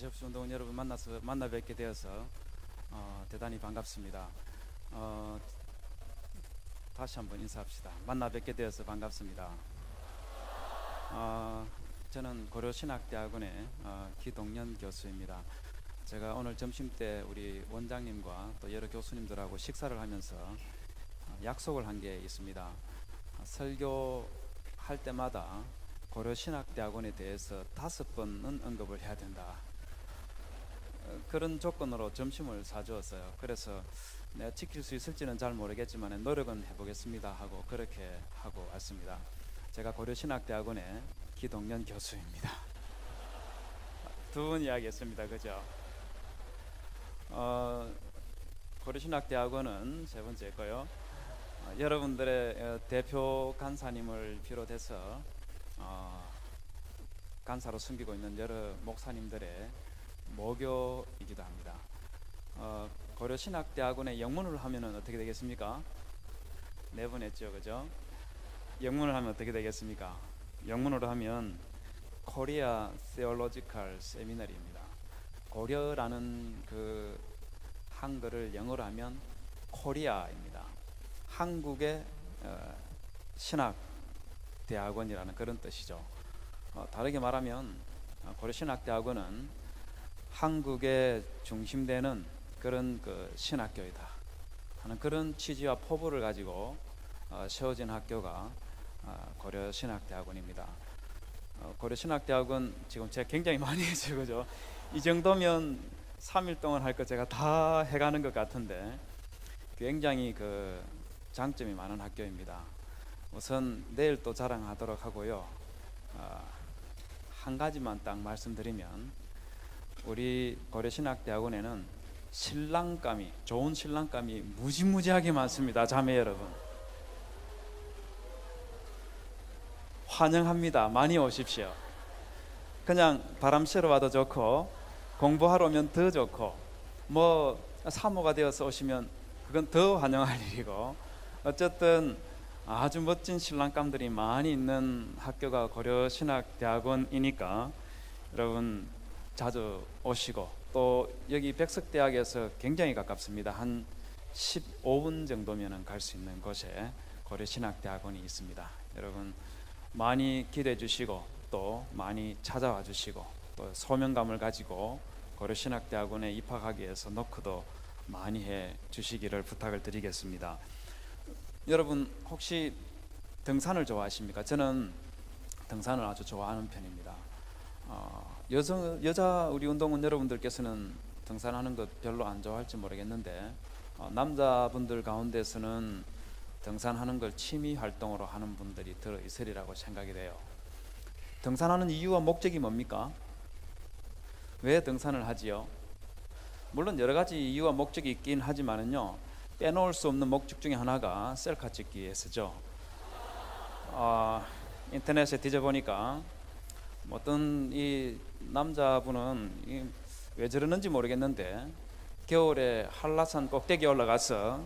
제시옵스 운동 여러분 만나 뵙게 되어서 대단히 반갑습니다. 다시 한번 인사합시다. 만나 뵙게 되어서 반갑습니다. 저는 고려신학대학원의 기동연 교수입니다. 제가 오늘 점심때 우리 원장님과 또 여러 교수님들하고 식사를 하면서 약속을 한 게 있습니다. 설교할 때마다 고려신학대학원에 대해서 5번은 언급을 해야 된다. 그런 조건으로 점심을 사주었어요. 그래서 내가 지킬 수 있을지는 잘 모르겠지만 노력은 해보겠습니다 하고 그렇게 하고 왔습니다. 제가 고려신학대학원의 기동연 교수입니다. 두 분 이야기했습니다. 그죠? 고려신학대학원은 세 번째 거요. 여러분들의 대표 간사님을 비롯해서 간사로 섬기고 있는 여러 목사님들의 모교이기도 합니다. 고려신학대학원의 영문을 하면은 어떻게 되겠습니까? 네 번 했죠, 그죠? 영문을 하면 어떻게 되겠습니까? 영문으로 하면 Korea Theological Seminary입니다. 고려라는 그 한글을 영어로 하면 코리아입니다. 한국의 신학대학원이라는 그런 뜻이죠. 다르게 말하면 고려신학대학원은 한국에 중심되는 그런 그 신학교이다 하는 그런 취지와 포부를 가지고 세워진 학교가 고려신학대학원입니다. 고려신학대학원 지금 제가 굉장히 많이 했어요, 그죠? 이 정도면 3일 동안 할 거 제가 다 해가는 것 같은데 굉장히 그 장점이 많은 학교입니다. 우선 내일 또 자랑하도록 하고요. 한 가지만 딱 말씀드리면 우리 고려신학대학원에는 신랑감이 좋은 신랑감이 무지무지하게 많습니다. 자매 여러분 환영합니다. 많이 오십시오. 그냥 바람 쐬러 와도 좋고 공부하러 오면 더 좋고 뭐 사모가 되어서 오시면 그건 더 환영할 일이고 어쨌든 아주 멋진 신랑감들이 많이 있는 학교가 고려신학대학원이니까 여러분 자주 오시고 또 여기 백석대학에서 굉장히 가깝습니다. 한 15분 정도면 갈 수 있는 곳에 고려신학대학원이 있습니다. 여러분 많이 기대해 주시고 또 많이 찾아와 주시고 또 소명감을 가지고 고려신학대학원에 입학하기 위해서 노크도 많이 해 주시기를 부탁을 드리겠습니다. 여러분 혹시 등산을 좋아하십니까? 저는 등산을 아주 좋아하는 편입니다. 여자 우리 운동원 여러분들께서는 등산하는 것 별로 안 좋아할지 모르겠는데 남자분들 가운데서는 등산하는 걸 취미 활동으로 하는 분들이 들어 있으리라고 생각이 돼요. 등산하는 이유와 목적이 뭡니까? 왜 등산을 하지요? 물론 여러 가지 이유와 목적이 있긴 하지만은요 빼놓을 수 없는 목적 중에 하나가 셀카 찍기 위해서죠. 인터넷에 뒤져보니까 어떤 이 남자분은 왜 저러는지 모르겠는데 겨울에 한라산 꼭대기에 올라가서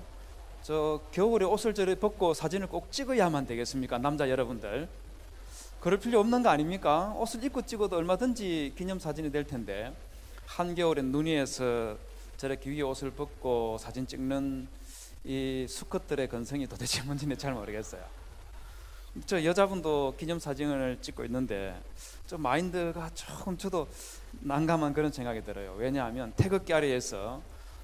저 겨울에 옷을 저리 벗고 사진을 꼭 찍어야만 되겠습니까? 남자 여러분들 그럴 필요 없는 거 아닙니까? 옷을 입고 찍어도 얼마든지 기념사진이 될 텐데 한겨울엔 눈 위에서 저렇게 위에 옷을 벗고 사진 찍는 이 수컷들의 건성이 도대체 뭔지는 잘 모르겠어요. 저 여자분도 기념사진을 찍고 있는데 저 마인드가 조금 저도 난감한 그런 생각이 들어요. 왜냐하면 태극기 아래에서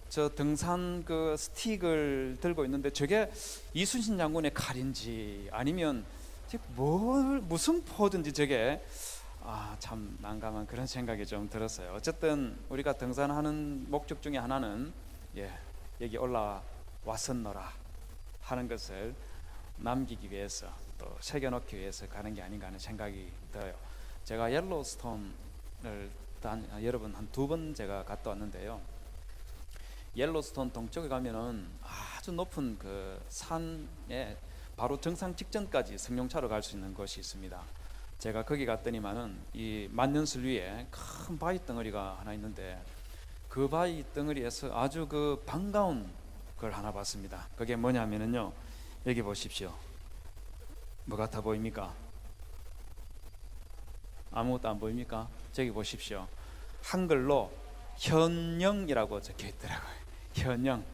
저 등산 그 스틱을 들고 있는데 저게 이순신 장군의 칼인지 아니면 무슨 포즈인지 저게 참 난감한 그런 생각이 좀 들었어요. 어쨌든 우리가 등산하는 목적 중에 하나는 여기 올라왔었노라 하는 것을 남기기 위해서 또 새겨놓기 위해서 가는 게 아닌가 하는 생각이 들어요. 제가 옐로스톤을 여러분 한 2번 제가 갔다 왔는데요. 옐로스톤 동쪽에 가면은 아주 높은 그 산에 바로 정상 직전까지 승용차로 갈 수 있는 곳이 있습니다. 제가 거기 갔더니만은 이 만년설 위에 큰 바위 덩어리가 하나 있는데 그 바위 덩어리에서 아주 그 반가운 걸 하나 봤습니다. 그게 뭐냐면은요, 여기 보십시오. 뭐 같아 보입니까? 아무것도 안 보입니까? 저기 보십시오. 한글로 현영이라고 적혀 있더라고요. 현영.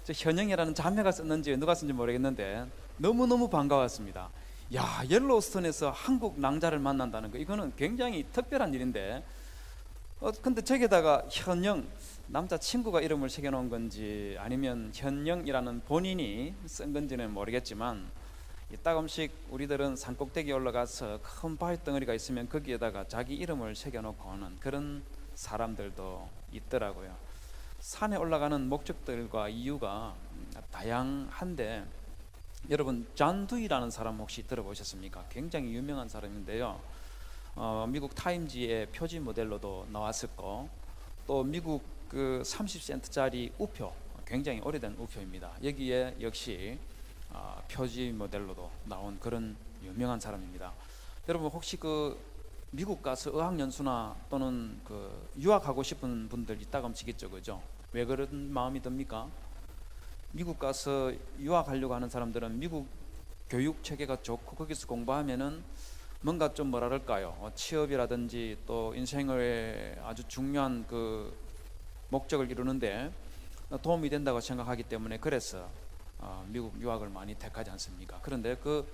저 현영이라는 자매가 썼는지 누가 썼는지 모르겠는데 너무너무 반가웠습니다. 야, 옐로우스톤에서 한국 낭자를 만난다는 거, 이거는 굉장히 특별한 일인데, 근데 저기다가 현영, 남자 친구가 이름을 새겨놓은 건지 아니면 현영이라는 본인이 쓴 건지는 모르겠지만, 이따금씩 우리들은 산꼭대기에 올라가서 큰 바위 덩어리가 있으면 거기에다가 자기 이름을 새겨놓고 오는 그런 사람들도 있더라고요. 산에 올라가는 목적들과 이유가 다양한데, 여러분 잔두이라는 사람 혹시 들어보셨습니까? 굉장히 유명한 사람인데요. 미국 타임지의 표지 모델로도 나왔었고, 또 미국 그 30센트짜리 우표, 굉장히 오래된 우표입니다. 여기에 역시 표지 모델로도 나온 그런 유명한 사람입니다. 여러분 혹시 그 미국 가서 어학연수나 또는 그 유학하고 싶은 분들 있다감치겠죠, 그죠? 왜 그런 마음이 듭니까? 미국 가서 유학하려고 하는 사람들은 미국 교육 체계가 좋고 거기서 공부하면은 뭔가 좀 뭐라 그럴까요? 취업이라든지 또 인생의 아주 중요한 그 목적을 이루는데 도움이 된다고 생각하기 때문에, 그래서 미국 유학을 많이 택하지 않습니까? 그런데 그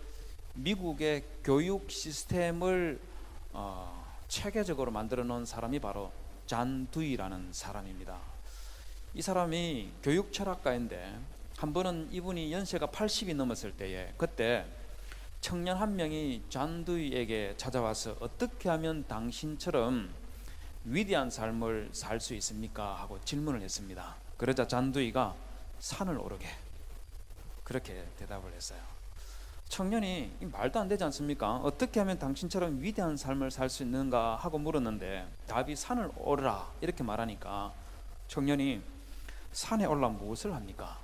미국의 교육 시스템을 체계적으로 만들어 놓은 사람이 바로 잔 두이라는 사람입니다. 이 사람이 교육 철학가인데, 한 번은 이분이 연세가 80이 넘었을 때에, 그때 청년 한 명이 잔 두이에게 찾아와서 어떻게 하면 당신처럼 위대한 삶을 살 수 있습니까? 하고 질문을 했습니다. 그러자 잔 두이가 산을 오르게, 그렇게 대답을 했어요. 청년이 말도 안 되지 않습니까? 어떻게 하면 당신처럼 위대한 삶을 살 수 있는가 하고 물었는데, 답이 산을 오르라 이렇게 말하니까 청년이 산에 올라 무엇을 합니까?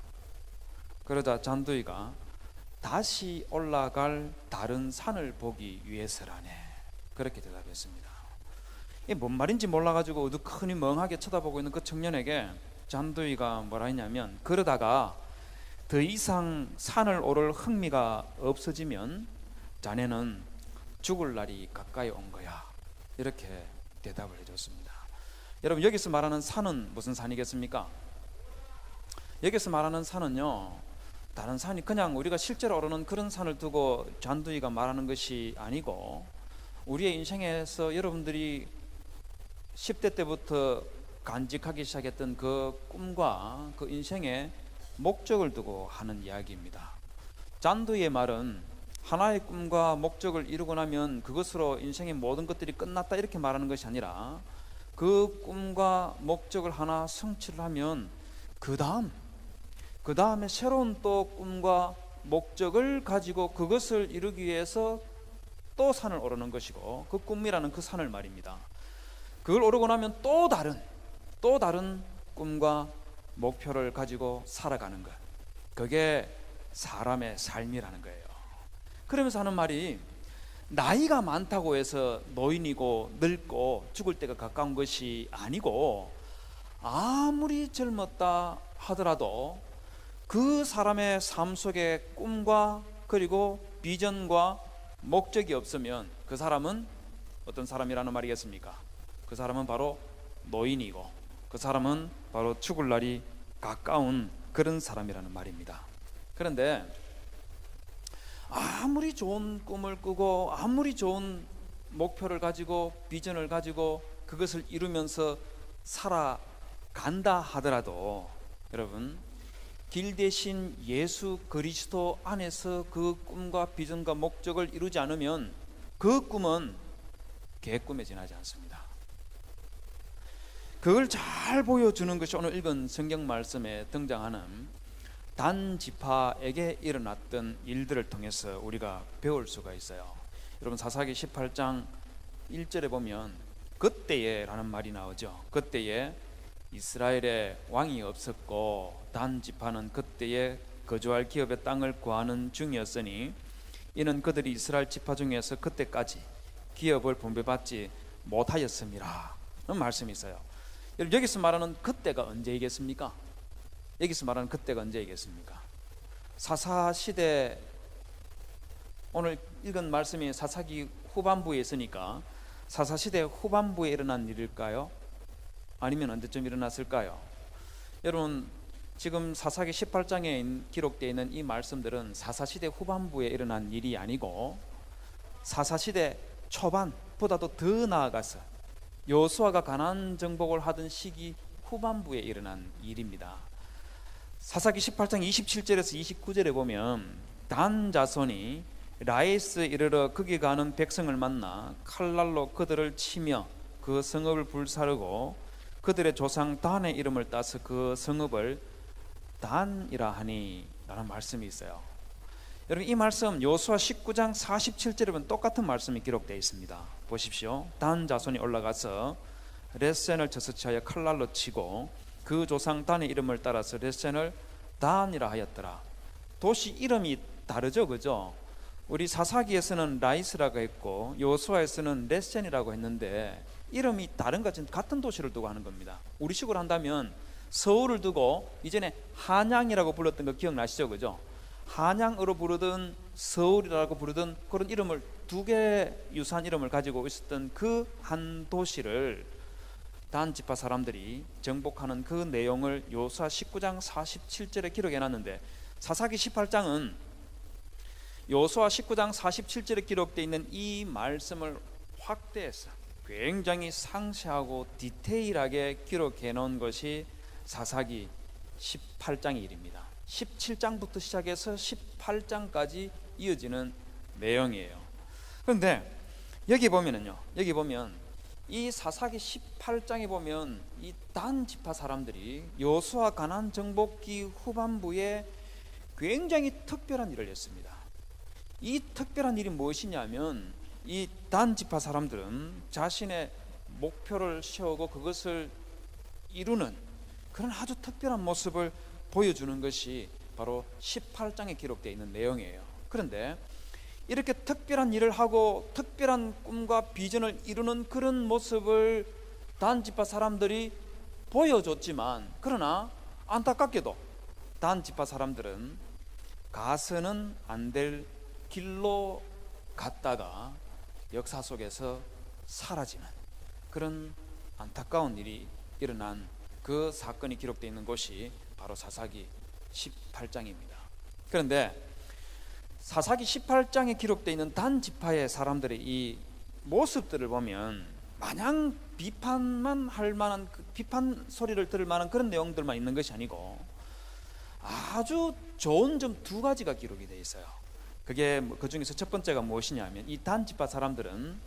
그러자 잔두이가 다시 올라갈 다른 산을 보기 위해서라네, 그렇게 대답했습니다. 이게 뭔 말인지 몰라가지고 어두컴이 멍하게 쳐다보고 있는 그 청년에게 잔두이가 뭐라 했냐면, 그러다가 더 이상 산을 오를 흥미가 없어지면 자네는 죽을 날이 가까이 온 거야, 이렇게 대답을 해줬습니다. 여러분 여기서 말하는 산은 무슨 산이겠습니까? 여기서 말하는 산은요, 다른 산이 그냥 우리가 실제로 오르는 그런 산을 두고 잔두이가 말하는 것이 아니고, 우리의 인생에서 여러분들이 10대 때부터 간직하기 시작했던 그 꿈과 그 인생의 목적을 두고 하는 이야기입니다. 잔두이의 말은 하나의 꿈과 목적을 이루고 나면 그것으로 인생의 모든 것들이 끝났다 이렇게 말하는 것이 아니라, 그 꿈과 목적을 하나 성취를 하면 그 다음에 새로운 또 꿈과 목적을 가지고 그것을 이루기 위해서 또 산을 오르는 것이고, 그 꿈이라는 그 산을 말입니다. 그걸 오르고 나면 또 다른 꿈과 목표를 가지고 살아가는 것, 그게 사람의 삶이라는 거예요. 그러면서 하는 말이, 나이가 많다고 해서 노인이고 늙고 죽을 때가 가까운 것이 아니고, 아무리 젊었다 하더라도 그 사람의 삶 속에 꿈과 그리고 비전과 목적이 없으면 그 사람은 어떤 사람이라는 말이겠습니까? 그 사람은 바로 노인이고, 그 사람은 바로 죽을 날이 가까운 그런 사람이라는 말입니다. 그런데 아무리 좋은 꿈을 꾸고 아무리 좋은 목표를 가지고 비전을 가지고 그것을 이루면서 살아간다 하더라도, 여러분 길 대신 예수 그리스도 안에서 그 꿈과 비전과 목적을 이루지 않으면 그 꿈은 개꿈에 지나지 않습니다. 그걸 잘 보여주는 것이 오늘 읽은 성경 말씀에 등장하는 단 지파에게 일어났던 일들을 통해서 우리가 배울 수가 있어요. 여러분 사사기 18장 1절에 보면 그때에 라는 말이 나오죠. 그때에 이스라엘에 왕이 없었고 단 지파는 그때에 거주할 기업의 땅을 구하는 중이었으니 이는 그들이 이스라엘 지파 중에서 그때까지 기업을 분배받지 못하였음이라 는 말씀이 있어요. 여기서 말하는 그때가 언제이겠습니까? 여기서 말하는 그때가 언제이겠습니까? 사사시대, 오늘 읽은 말씀이 사사기 후반부에 있으니까 사사시대 후반부에 일어난 일일까요? 아니면 언제쯤 일어났을까요? 여러분, 지금 사사기 18장에 기록되어 있는 이 말씀들은 사사시대 후반부에 일어난 일이 아니고 사사시대 초반보다도 더 나아가서 여호수아가 가나안 정복을 하던 시기 후반부에 일어난 일입니다. 사사기 18장 27절에서 29절에 보면 단 자손이 라이스에 이르러 거기 가는 백성을 만나 칼날로 그들을 치며 그 성읍을 불사르고 그들의 조상 단의 이름을 따서 그 성읍을 단이라 하니 라는 말씀이 있어요. 여러분, 이 말씀 여호수아 19장 47절에 보면 똑같은 말씀이 기록되어 있습니다. 보십시오. 단 자손이 올라가서 레센을 저수지하여 칼날로 치고 그 조상 단의 이름을 따라서 레센을 단이라 하였더라. 도시 이름이 다르죠, 그죠? 우리 사사기에서는 라이스라고 했고 여호수아에서는 레센이라고 했는데 이름이 다른 것 같은 같은 도시를 두고 하는 겁니다. 우리식으로 한다면 서울을 두고 이전에 한양이라고 불렀던 거 기억나시죠, 그죠? 한양으로 부르든 서울이라고 부르든 그런 이름을 두 개 유사한 이름을 가지고 있었던 그 한 도시를 단 지파 사람들이 정복하는 그 내용을 여호수아 19장 47절에 기록해 놨는데 사사기 18장은 여호수아 19장 47절에 기록되어 있는 이 말씀을 확대해서 굉장히 상세하고 디테일하게 기록해 놓은 것이 사사기 18장의 일입니다. 17장부터 시작해서 18장까지 이어지는 내용이에요. 그런데 여기 보면 이 사사기 18장에 보면 이 단 지파 사람들이 여호수아 가나안 정복기 후반부에 굉장히 특별한 일을 했습니다. 이 특별한 일이 무엇이냐면 이 단 지파 사람들은 자신의 목표를 세우고 그것을 이루는 그런 아주 특별한 모습을 보여주는 것이 바로 18장에 기록되어 있는 내용이에요. 그런데 이렇게 특별한 일을 하고 특별한 꿈과 비전을 이루는 그런 모습을 단 지파 사람들이 보여줬지만, 그러나 안타깝게도 단 지파 사람들은 가서는 안 될 길로 갔다가 역사 속에서 사라지는 그런 안타까운 일이 일어난 그 사건이 기록되어 있는 곳이 바로 사사기 18장입니다. 그런데 사사기 18장에 기록되어 있는 단 지파의 사람들의 이 모습들을 보면 마냥 비판만 할 만한, 비판 소리를 들을 만한 그런 내용들만 있는 것이 아니고 아주 좋은 점 두 가지가 기록이 되어 있어요. 그게 그 중에서 첫 번째가 무엇이냐면 이 단 지파 사람들은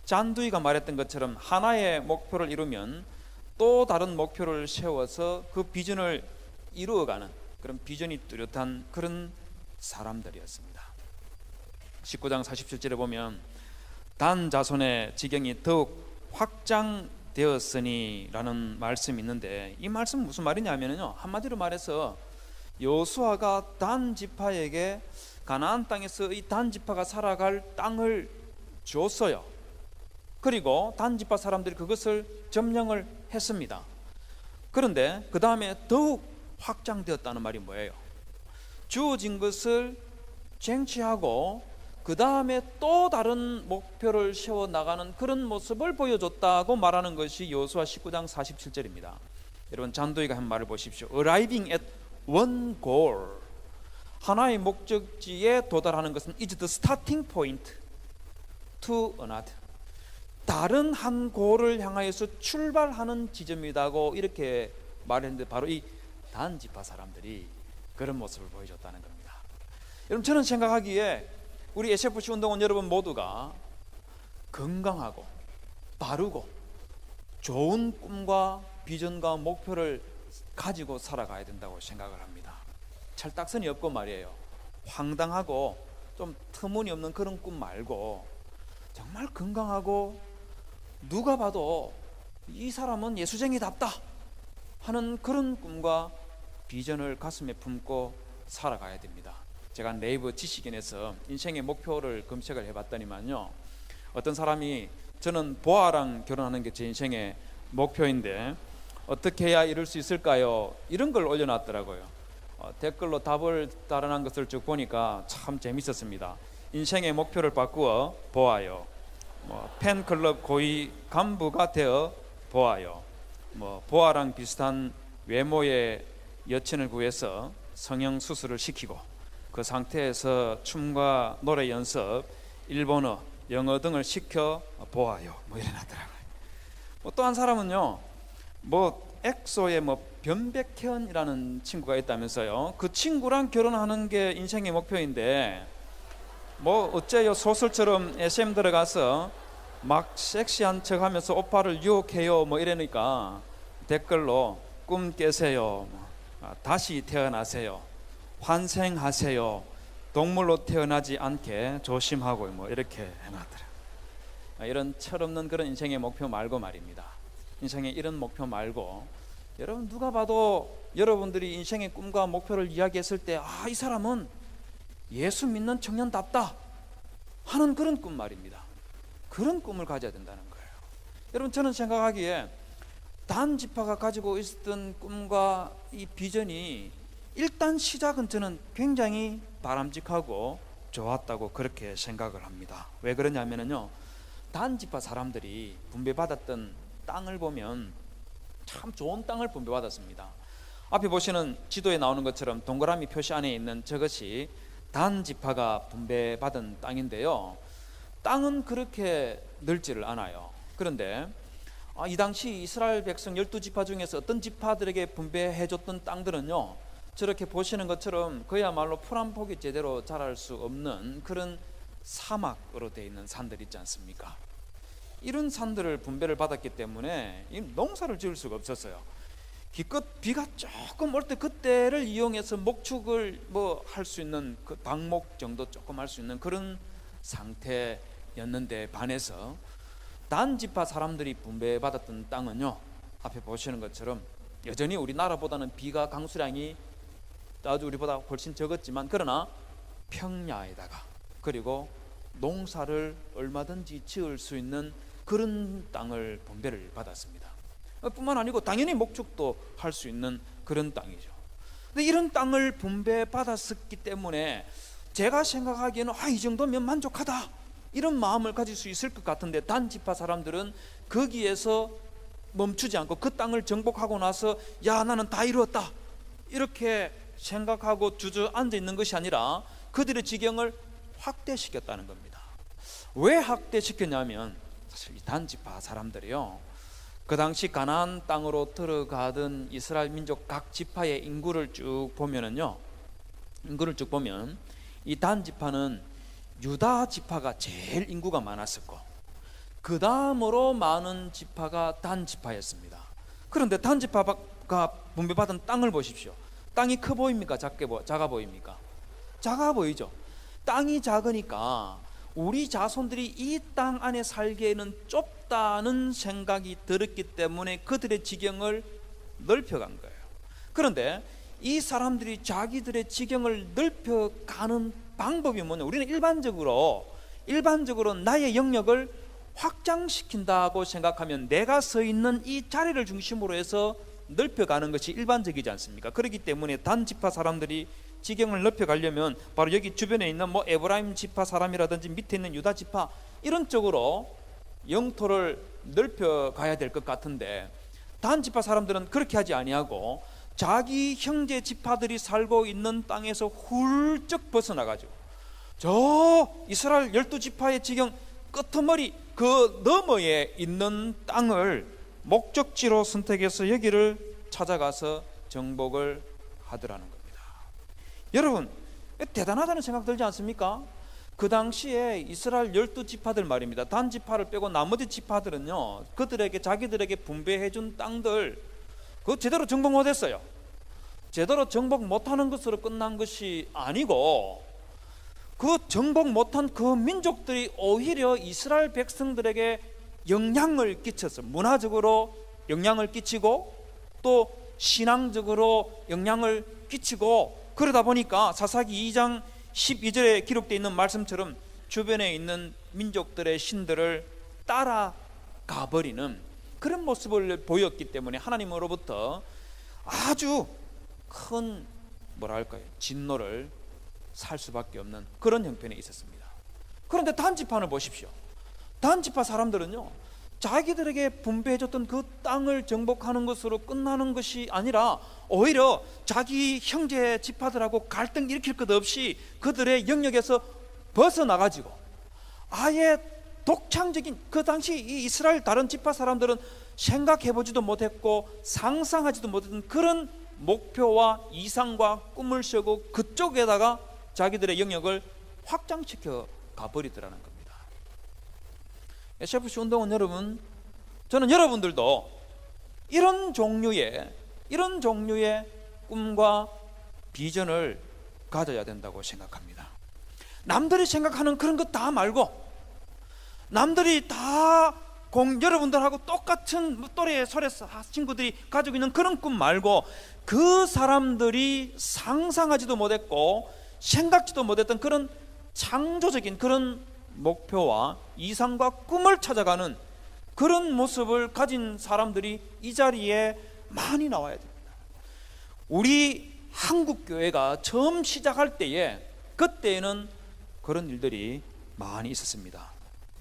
잔두이가 말했던 것처럼 하나의 목표를 이루면 또 다른 목표를 세워서 그 비전을 이루어가는 그런 비전이 뚜렷한 그런 사람들이었습니다. 19장 47절에 보면 단 자손의 지경이 더욱 확장되었으니 라는 말씀이 있는데, 이 말씀은 무슨 말이냐면요, 한마디로 말해서 여호수아가 단 지파에게 가나안 땅에서 이 단 지파가 살아갈 땅을 줬어요. 그리고 단 지파 사람들이 그것을 점령을 했습니다. 그런데 그 다음에 더욱 확장되었다는 말이 뭐예요? 주어진 것을 쟁취하고 그 다음에 또 다른 목표를 세워 나가는 그런 모습을 보여줬다고 말하는 것이 여호수아 19장 47절입니다. 여러분, 잔도이가 한 말을 보십시오. Arriving at one goal, 하나의 목적지에 도달하는 것은 is the starting point to another, 다른 한 골을 향하여서 출발하는 지점이라고 이렇게 말했는데, 바로 이 단 지파 사람들이 그런 모습을 보여줬다는 겁니다. 여러분, 저는 생각하기에 우리 SFC 운동원 여러분 모두가 건강하고 바르고 좋은 꿈과 비전과 목표를 가지고 살아가야 된다고 생각을 합니다. 철딱선이 없고 말이에요, 황당하고 좀 터무니없는 그런 꿈 말고 정말 건강하고 누가 봐도 이 사람은 예수쟁이답다 하는 그런 꿈과 비전을 가슴에 품고 살아가야 됩니다. 제가 네이버 지식인에서 인생의 목표를 검색을 해봤더니만요, 어떤 사람이 저는 보아랑 결혼하는 게 제 인생의 목표인데 어떻게 해야 이룰 수 있을까요? 이런 걸 올려놨더라고요. 댓글로 답을 달아난 것을 쭉 보니까 참 재밌었습니다. 인생의 목표를 바꾸어 보아요. 팬클럽 고위 간부가 되어 보아요. 뭐 보아랑 비슷한 외모의 여친을 구해서 성형 수술을 시키고 그 상태에서 춤과 노래 연습, 일본어, 영어 등을 시켜 보아요. 뭐 이래놨더라고요. 또 한 사람은요, 뭐 엑소의 뭐 변백현이라는 친구가 있다면서요. 그 친구랑 결혼하는 게 인생의 목표인데 뭐 어째요, 소설처럼 SM 들어가서 막 섹시한 척하면서 오빠를 유혹해요 뭐 이러니까 댓글로 꿈 깨세요, 다시 태어나세요, 환생하세요, 동물로 태어나지 않게 조심하고 뭐 이렇게 해놨더라고요. 이런 철없는 그런 인생의 목표 말고 말입니다. 인생의 이런 목표 말고, 여러분 누가 봐도 여러분들이 인생의 꿈과 목표를 이야기했을 때 이 사람은 예수 믿는 청년답다 하는 그런 꿈 말입니다. 그런 꿈을 가져야 된다는 거예요. 여러분, 저는 생각하기에 단지파가 가지고 있었던 꿈과 이 비전이 일단 시작은 저는 굉장히 바람직하고 좋았다고 그렇게 생각을 합니다. 왜 그러냐면요, 단지파 사람들이 분배받았던 땅을 보면 참 좋은 땅을 분배받았습니다. 앞에 보시는 지도에 나오는 것처럼 동그라미 표시 안에 있는 저것이 단지파가 분배받은 땅인데요, 땅은 그렇게 넓지를 않아요. 그런데 이 당시 이스라엘 백성 12지파 중에서 어떤 지파들에게 분배해줬던 땅들은요, 저렇게 보시는 것처럼 그야말로 풀 한 폭이 제대로 자랄 수 없는 그런 사막으로 되어 있는 산들 있지 않습니까? 이런 산들을 분배를 받았기 때문에 농사를 지을 수가 없었어요. 기껏 비가 조금 올 때 그때를 이용해서 목축을 뭐 할 수 있는, 그 방목 정도 조금 할 수 있는 그런 상태였는데 반해서 단지파 사람들이 분배받았던 땅은요, 앞에 보시는 것처럼 여전히 우리나라보다는 비가 강수량이 아주 우리보다 훨씬 적었지만, 그러나 평야에다가 그리고 농사를 얼마든지 지을 수 있는 그런 땅을 분배를 받았습니다. 뿐만 아니고 당연히 목축도 할 수 있는 그런 땅이죠. 근데 이런 땅을 분배받았었기 때문에 제가 생각하기에는 이 정도면 만족하다, 이런 마음을 가질 수 있을 것 같은데, 단지파 사람들은 거기에서 멈추지 않고 그 땅을 정복하고 나서 나는 다 이루었다 이렇게 생각하고 주저앉아 있는 것이 아니라 그들의 지경을 확대시켰다는 겁니다. 왜 확대시켰냐면, 사실 이 단지파 사람들이요, 그 당시 가나안 땅으로 들어가던 이스라엘 민족 각 지파의 인구를 쭉 보면은요, 이 단지파는 유다 지파가 제일 인구가 많았었고, 그 다음으로 많은 지파가 단지파였습니다. 그런데 단지파가 분배받은 땅을 보십시오. 땅이 커 보입니까? 작아 보입니까? 작아 보이죠. 땅이 작으니까 우리 자손들이 이 땅 안에 살기에는 좁다는 생각이 들었기 때문에 그들의 지경을 넓혀간 거예요. 그런데 이 사람들이 자기들의 지경을 넓혀가는 방법이 뭐냐? 우리는 일반적으로 나의 영역을 확장시킨다고 생각하면 내가 서 있는 이 자리를 중심으로 해서 넓혀가는 것이 일반적이지 않습니까? 그렇기 때문에 단지파 사람들이 지경을 넓혀가려면 바로 여기 주변에 있는 뭐 에브라임 지파 사람이라든지 밑에 있는 유다 지파 이런 쪽으로 영토를 넓혀가야 될 것 같은데, 단지파 사람들은 그렇게 하지 아니하고 자기 형제 지파들이 살고 있는 땅에서 훌쩍 벗어나가지고 저 이스라엘 12지파의 지경 끄트머리 그 너머에 있는 땅을 목적지로 선택해서 여기를 찾아가서 정복을 하더라는 겁니다. 여러분, 대단하다는 생각 들지 않습니까? 그 당시에 이스라엘 12지파들 말입니다. 단지파를 빼고 나머지 지파들은요, 그들에게 자기들에게 분배해준 땅들 그거 제대로 정복 못했어요. 제대로 정복 못하는 것으로 끝난 것이 아니고, 그 정복 못한 그 민족들이 오히려 이스라엘 백성들에게 영향을 끼쳐서 문화적으로 영향을 끼치고 또 신앙적으로 영향을 끼치고, 그러다 보니까 사사기 2장 12절에 기록되어 있는 말씀처럼 주변에 있는 민족들의 신들을 따라가 버리는 그런 모습을 보였기 때문에 하나님으로부터 아주 큰 진노를 살 수밖에 없는 그런 형편에 있었습니다. 그런데 단지파를 보십시오. 단지파 사람들은요, 자기들에게 분배해줬던 그 땅을 정복하는 것으로 끝나는 것이 아니라 오히려 자기 형제 지파들하고 갈등 일으킬 것 없이 그들의 영역에서 벗어나가지고 아예 독창적인, 그 당시 이 이스라엘 다른 지파 사람들은 생각해보지도 못했고 상상하지도 못했던 그런 목표와 이상과 꿈을 세우고 그쪽에다가 자기들의 영역을 확장시켜 가버리더라는 겁니다. SFC 운동은 여러분, 저는 여러분들도 이런 종류의 꿈과 비전을 가져야 된다고 생각합니다. 남들이 생각하는 그런 것 다 말고, 남들이 다 여러분들하고 똑같은 또래의 소래 친구들이 가지고 있는 그런 꿈 말고, 그 사람들이 상상하지도 못했고 생각지도 못했던 그런 창조적인 그런 목표와 이상과 꿈을 찾아가는 그런 모습을 가진 사람들이 이 자리에 많이 나와야 됩니다. 우리 한국교회가 처음 시작할 때에, 그때에는 그런 일들이 많이 있었습니다.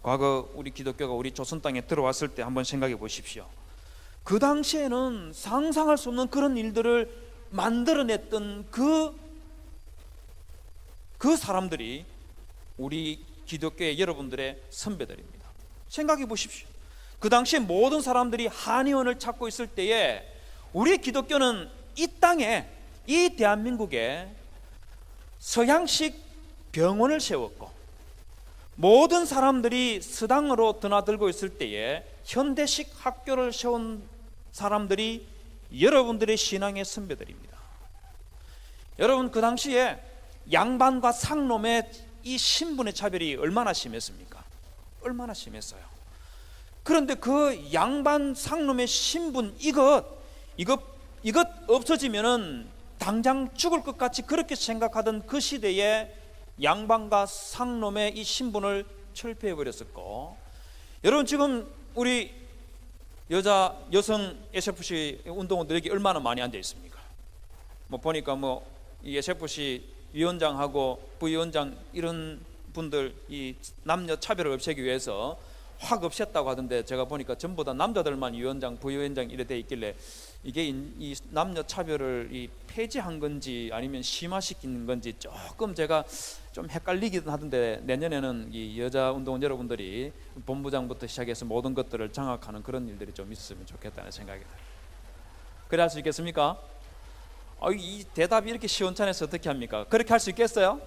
과거 우리 기독교가 우리 조선 땅에 들어왔을 때 한번 생각해 보십시오. 그 당시에는 상상할 수 없는 그런 일들을 만들어냈던 그 사람들이 우리 기독교의 여러분들의 선배들입니다. 생각해 보십시오. 그 당시에 모든 사람들이 한의원을 찾고 있을 때에 우리 기독교는 이 땅에, 이 대한민국에 서양식 병원을 세웠고, 모든 사람들이 서당으로 드나들고 있을 때에 현대식 학교를 세운 사람들이 여러분들의 신앙의 선배들입니다. 여러분, 그 당시에 양반과 상놈의 이 신분의 차별이 얼마나 심했습니까? 얼마나 심했어요. 그런데 그 양반 상놈의 신분, 이것 없어지면은 당장 죽을 것 같이 그렇게 생각하던 그 시대에 양반과 상놈의 이 신분을 철폐해 버렸었고, 여러분 지금 우리 여성 SFC 운동원들에게 얼마나 많이 앉아 있습니까? 보니까 이 SFC 위원장하고 부위원장 이런 분들 이 남녀 차별을 없애기 위해서 확 없앴다고 하던데, 제가 보니까 전부 다 남자들만 위원장, 부위원장 이래 돼 있길래 이게 이 남녀 차별을 폐지한 건지 아니면 심화시키는 건지 조금 제가 좀 헷갈리기도 하던데, 내년에는 이 여자 운동원 여러분들이 본부장부터 시작해서 모든 것들을 장악하는 그런 일들이 좀 있었으면 좋겠다는 생각이 들어요. 그래 할 수 있겠습니까? 이 대답이 이렇게 시원찮아서 어떻게 합니까? 그렇게 할 수 있겠어요?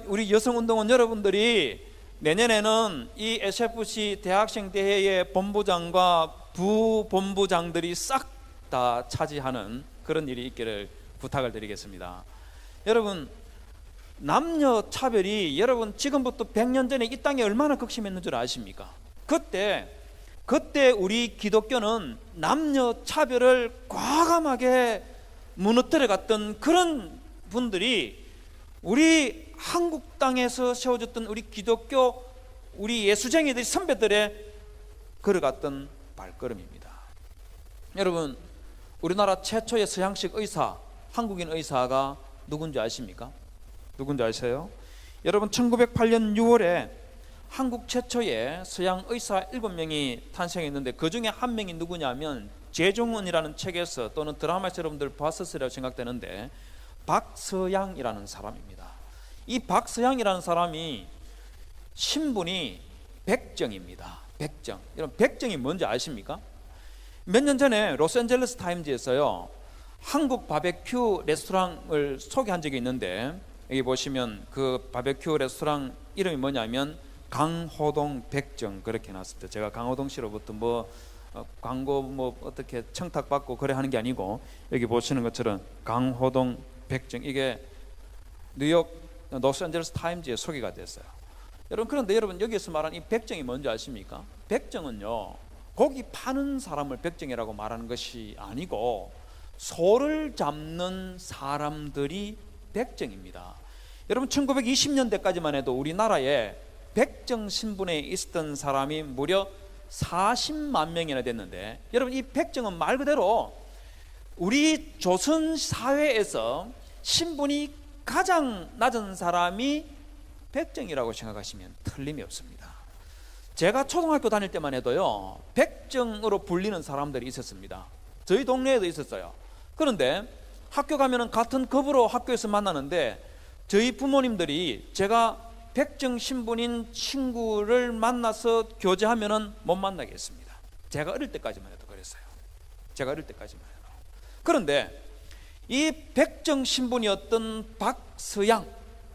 우리 여성 운동원 여러분들이 내년에는 이 SFC 대학생 대회의 본부장과 부본부장들이 싹 다 차지하는 그런 일이 있기를 부탁을 드리겠습니다. 여러분, 남녀 차별이 여러분 지금부터 100년 전에 이 땅에 얼마나 극심했는 줄 아십니까? 그때 우리 기독교는 남녀 차별을 과감하게 무너뜨려 갔던 그런 분들이 우리 한국 땅에서 세워졌던 우리 기독교, 우리 예수쟁이들 선배들의 걸어갔던 발걸음입니다. 여러분, 우리나라 최초의 서양식 의사, 한국인 의사가 누군지 아십니까? 누군지 아세요? 여러분, 1908년 6월에 한국 최초의 서양 의사 7명이 탄생했는데, 그 중에 한 명이 누구냐면 제종원이라는 책에서 또는 드라마에서 여러분들 봤었으리라고 생각되는데 박서양이라는 사람입니다. 이 박서양이라는 사람이 신분이 백정입니다. 백정. 여러분, 백정이 뭔지 아십니까? 몇 년 전에 로스앤젤레스 타임즈에서요, 한국 바베큐 레스토랑을 소개한 적이 있는데, 여기 보시면 그 바베큐 레스토랑 이름이 뭐냐면 강호동 백정, 그렇게 나왔을 때, 제가 강호동 씨로부터 광고 어떻게 청탁받고 그래 하는 게 아니고, 여기 보시는 것처럼 강호동 백정, 이게 뉴욕 로스앤젤레스 타임즈에 소개가 됐어요. 여러분, 그런데 여러분, 여기서 말하는 이 백정이 뭔지 아십니까? 백정은요, 고기 파는 사람을 백정이라고 말하는 것이 아니고 소를 잡는 사람들이 백정입니다. 여러분, 1920년대까지만 해도 우리나라에 백정 신분에 있었던 사람이 무려 40만 명이나 됐는데, 여러분, 이 백정은 말 그대로 우리 조선 사회에서 신분이 가장 낮은 사람이 백정이라고 생각하시면 틀림이 없습니다. 제가 초등학교 다닐 때만 해도요, 백정으로 불리는 사람들이 있었습니다. 저희 동네에도 있었어요. 그런데 학교 가면은 같은 급으로 학교에서 만나는데 저희 부모님들이 제가 백정 신분인 친구를 만나서 교제하면은 못 만나게 했습니다. 제가 어릴 때까지만 해도 그랬어요. 제가 어릴 때까지만 해도. 그런데 이 백정 신분이었던 박서양,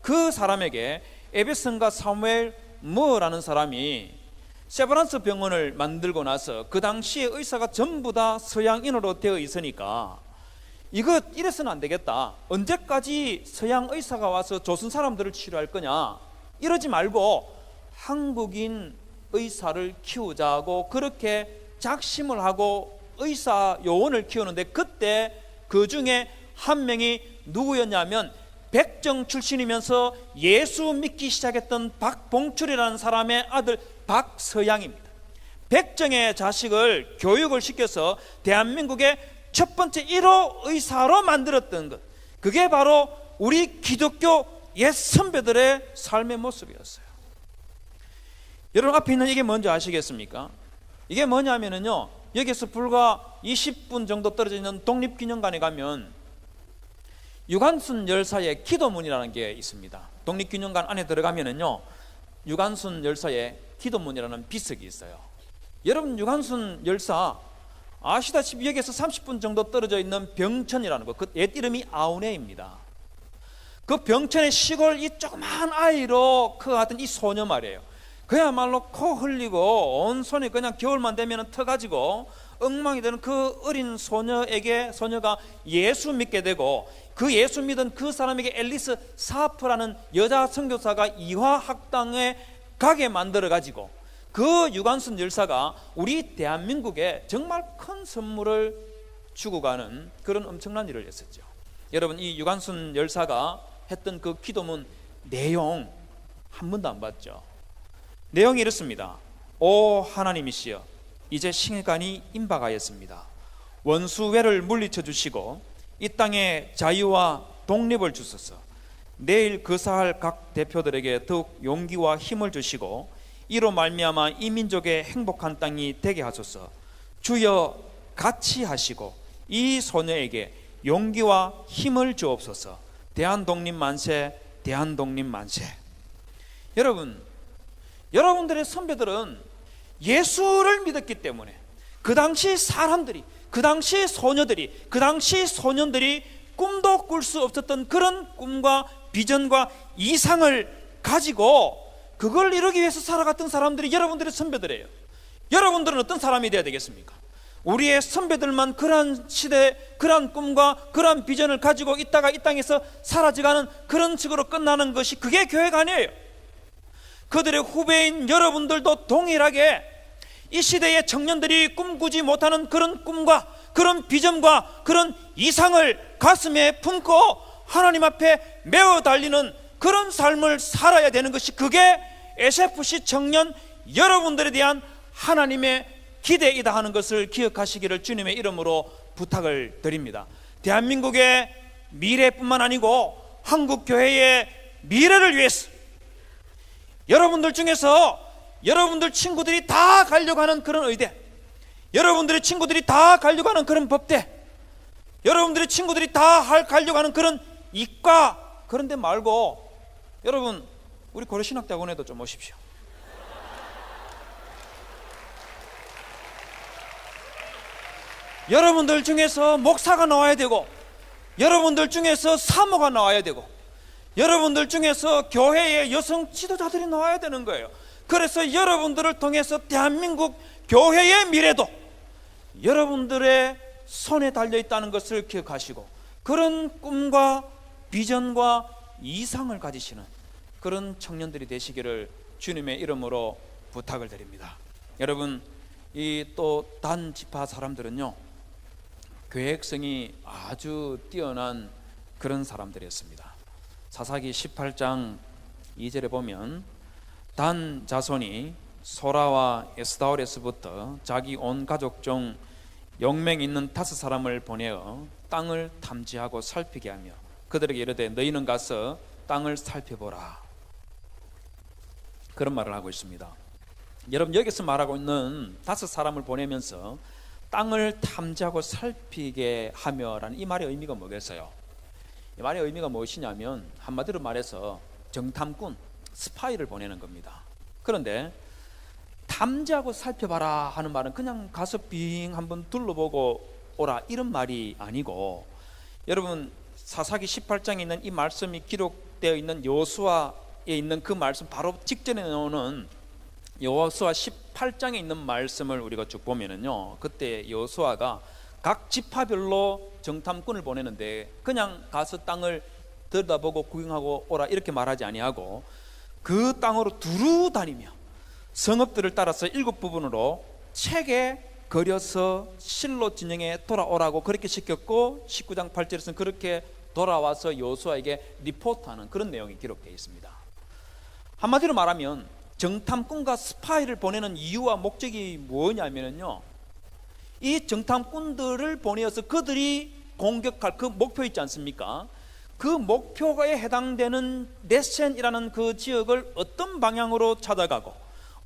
그 사람에게 에베슨과 사무엘 머라는 사람이 세브란스 병원을 만들고 나서 그 당시에 의사가 전부 다 서양인으로 되어 있으니까 이거 이래서는 안 되겠다. 언제까지 서양 의사가 와서 조선 사람들을 치료할 거냐, 이러지 말고 한국인 의사를 키우자고 그렇게 작심을 하고 의사 요원을 키우는데, 그때 그 중에 한 명이 누구였냐면 백정 출신이면서 예수 믿기 시작했던 박봉출이라는 사람의 아들 박서양입니다. 백정의 자식을 교육을 시켜서 대한민국의 첫 번째 1호 의사로 만들었던 것, 그게 바로 우리 기독교 옛 선배들의 삶의 모습이었어요. 여러분 앞에 있는 이게 뭔지 아시겠습니까? 이게 뭐냐면요, 여기서 불과 20분 정도 떨어져 있는 독립기념관에 가면 유관순 열사의 기도문이라는 게 있습니다. 독립기념관 안에 들어가면은요, 유관순 열사의 기도문이라는 비석이 있어요. 여러분 유관순 열사 아시다시피 여기에서 30분 정도 떨어져 있는 병천이라는 거, 그 옛 이름이 아우네입니다. 그 병천의 시골 이 조그만 아이로 커갔던 이 소녀 말이에요. 그야말로 코 흘리고 온 손이 그냥 겨울만 되면 터가지고 엉망이 되는 그 어린 소녀에게, 소녀가 예수 믿게 되고, 그 예수 믿은 그 사람에게 앨리스 사프라는 여자 선교사가 이화학당에 가게 만들어 가지고 그 유관순 열사가 우리 대한민국에 정말 큰 선물을 주고 가는 그런 엄청난 일을 했었죠. 여러분 이 유관순 열사가 했던 그 기도문 내용 한 번도 안 봤죠. 내용이 이렇습니다. 오 하나님이시여, 이제 시간이 임박하였습니다. 원수외를 물리쳐 주시고 이 땅에 자유와 독립을 주소서. 내일 거사할 각 대표들에게 더욱 용기와 힘을 주시고 이로 말미암아 이 민족의 행복한 땅이 되게 하소서. 주여 같이 하시고 이 소녀에게 용기와 힘을 주옵소서. 대한독립 만세, 대한독립 만세. 여러분, 여러분들의 선배들은 예수를 믿었기 때문에 그 당시 사람들이, 그 당시 소녀들이, 그 당시 소년들이 꿈도 꿀 수 없었던 그런 꿈과 비전과 이상을 가지고 그걸 이루기 위해서 살아갔던 사람들이 여러분들의 선배들이에요. 여러분들은 어떤 사람이 되어야 되겠습니까? 우리의 선배들만 그러한 시대, 그러한 꿈과 그러한 비전을 가지고 있다가 이 땅에서 사라져가는 그런 식으로 끝나는 것이 그게 교회가 아니에요. 그들의 후배인 여러분들도 동일하게 이 시대의 청년들이 꿈꾸지 못하는 그런 꿈과 그런 비전과 그런 이상을 가슴에 품고 하나님 앞에 메어 달리는 그런 삶을 살아야 되는 것이, 그게 SFC 청년 여러분들에 대한 하나님의 기대이다 하는 것을 기억하시기를 주님의 이름으로 부탁을 드립니다. 대한민국의 미래뿐만 아니고 한국 교회의 미래를 위해서 여러분들 중에서 여러분들 친구들이 다 가려고 하는 그런 의대, 여러분들의 친구들이 다 가려고 하는 그런 법대, 여러분들의 친구들이 다 가려고 하는 그런 이과, 그런 데 말고 여러분 우리 고려신학대학원에도 좀 오십시오. 여러분들 중에서 목사가 나와야 되고, 여러분들 중에서 사모가 나와야 되고, 여러분들 중에서 교회의 여성 지도자들이 나와야 되는 거예요. 그래서 여러분들을 통해서 대한민국 교회의 미래도 여러분들의 손에 달려있다는 것을 기억하시고 그런 꿈과 비전과 이상을 가지시는 그런 청년들이 되시기를 주님의 이름으로 부탁을 드립니다. 여러분, 이 또 단지파 사람들은요, 계획성이 아주 뛰어난 그런 사람들이었습니다. 사사기 18장 2절에 보면 단 자손이 소라와 에스다올에서부터 자기 온 가족 중 용맹 있는 5사람을 보내어 땅을 탐지하고 살피게 하며 그들에게 이르되 너희는 가서 땅을 살펴보라, 그런 말을 하고 있습니다. 여러분, 여기서 말하고 있는 5 사람을 보내면서 땅을 탐지하고 살피게 하며라는 이 말의 의미가 뭐겠어요? 이 말의 의미가 무엇이냐면 한마디로 말해서 정탐꾼, 스파이를 보내는 겁니다. 그런데 탐지하고 살펴봐라 하는 말은 그냥 가서 빙 한번 둘러보고 오라 이런 말이 아니고, 여러분 사사기 18장에 있는 이 말씀이 기록되어 있는 여호수아에 있는 그 말씀 바로 직전에 나오는 여호수아 18장에 있는 말씀을 우리가 쭉 보면은요, 그때 여호수아가 각 지파별로 정탐꾼을 보내는데 그냥 가서 땅을 들여다보고 구경하고 오라 이렇게 말하지 아니하고 그 땅으로 두루 다니며 성읍들을 따라서 7부분으로 책에 그려서 실로 진영에 돌아오라고 그렇게 시켰고, 19장 8절에서는 그렇게 돌아와서 여호수아에게 리포트하는 그런 내용이 기록되어 있습니다. 한마디로 말하면 정탐꾼과 스파이를 보내는 이유와 목적이 뭐냐면요, 이 정탐꾼들을 보내어서 그들이 공격할 그 목표 있지 않습니까? 그 목표에 해당되는 넷센이라는 그 지역을 어떤 방향으로 찾아가고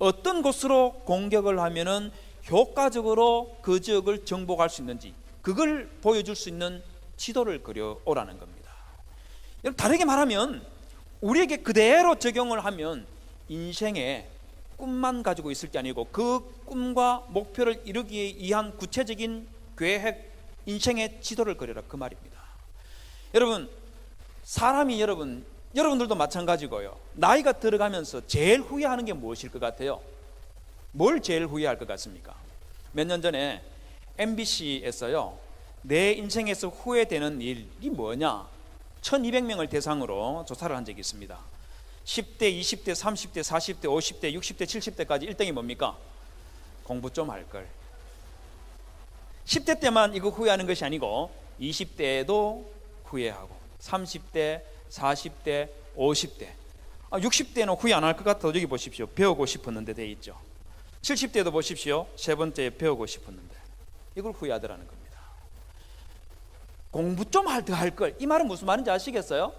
어떤 곳으로 공격을 하면은 효과적으로 그 지역을 정복할 수 있는지 그걸 보여줄 수 있는 지도를 그려오라는 겁니다. 여러분, 다르게 말하면 우리에게 그대로 적용을 하면 인생에 꿈만 가지고 있을 게 아니고 그 꿈과 목표를 이루기 위한 구체적인 계획, 인생의 지도를 그려라 그 말입니다. 여러분, 사람이 여러분들도 마찬가지고요, 나이가 들어가면서 제일 후회하는 게 무엇일 것 같아요? 뭘 제일 후회할 것 같습니까? 몇 년 전에 MBC에서요, 내 인생에서 후회되는 일이 뭐냐 1200명을 대상으로 조사를 한 적이 있습니다. 10대, 20대, 30대, 40대, 50대, 60대, 70대까지 1등이 뭡니까? 공부 좀 할 걸. 10대 때만 이거 후회하는 것이 아니고 20대에도 후회하고 30대, 40대, 50대, 60대는 후회 안 할 것 같아도 여기 보십시오. 배우고 싶었는데 돼 있죠. 70대도 보십시오. 3번째에 배우고 싶었는데 이걸 후회하더라는 겁니다. 공부 좀 더 할 걸. 이 말은 무슨 말인지 아시겠어요?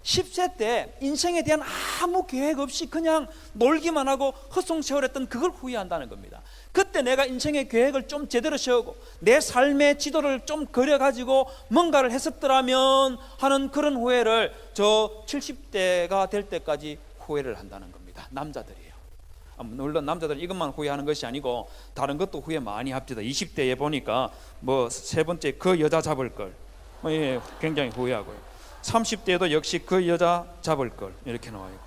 10세 때 인생에 대한 아무 계획 없이 그냥 놀기만 하고 헛송세월했던 그걸 후회한다는 겁니다. 그때 내가 인생의 계획을 좀 제대로 세우고 내 삶의 지도를 좀 그려가지고 뭔가를 했었더라면 하는 그런 후회를 저 70대가 될 때까지 후회를 한다는 겁니다. 남자들이에요. 물론 남자들은 이것만 후회하는 것이 아니고 다른 것도 후회 많이 합니다. 20대에 보니까 뭐 3번째 그 여자 잡을 걸, 예, 굉장히 후회하고요. 30대에도 역시 그 여자 잡을 걸 이렇게 나와요.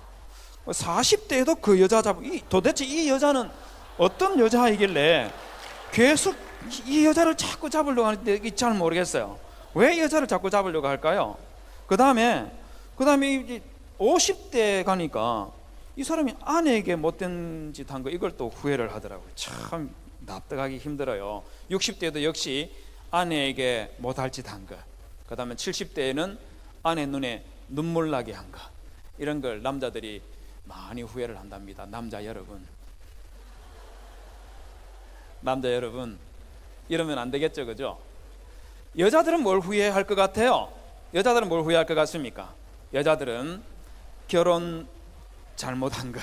40대에도 그 여자 도대체 이 여자는 어떤 여자이길래 계속 이 여자를 자꾸 잡으려고 하는데 잘 모르겠어요. 왜 여자를 자꾸 잡으려고 할까요? 그 다음에 50대 가니까 이 사람이 아내에게 못된 짓 한 거 이걸 또 후회를 하더라고요. 참 납득하기 힘들어요. 60대도 역시 아내에게 못할 짓 한 거, 그 다음에 70대에는 아내 눈에 눈물 나게 한 거, 이런 걸 남자들이 많이 후회를 한답니다. 남자 여러분, 이러면 안 되겠죠, 그죠? 여자들은 뭘 후회할 것 같아요? 여자들은 뭘 후회할 것 같습니까? 여자들은 결혼 잘못한 거.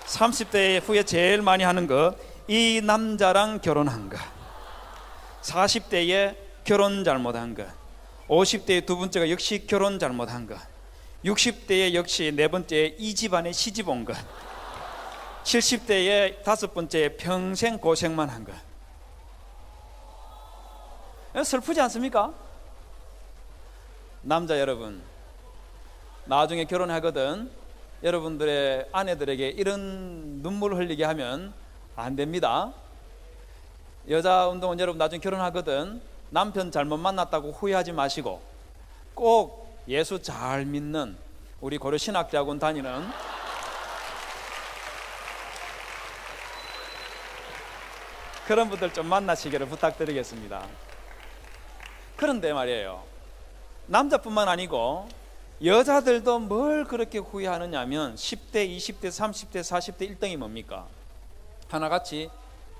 30대에 후회 제일 많이 하는 거, 이 남자랑 결혼한 거. 40대에 결혼 잘못한 거. 50대의 2번째가 역시 결혼 잘못한 것. 60대에 역시 4번째 이 집안에 시집 온 것. 70대에 5번째 평생 고생만 한 것. 슬프지 않습니까? 남자 여러분, 나중에 결혼하거든 여러분들의 아내들에게 이런 눈물 흘리게 하면 안 됩니다. 여자 운동은 여러분 나중에 결혼하거든 남편 잘못 만났다고 후회하지 마시고 꼭 예수 잘 믿는 우리 고려신학대학원 다니는 그런 분들 좀 만나시기를 부탁드리겠습니다. 그런데 말이에요, 남자뿐만 아니고 여자들도 뭘 그렇게 후회하느냐면 10대, 20대, 30대, 40대 1등이 뭡니까? 하나같이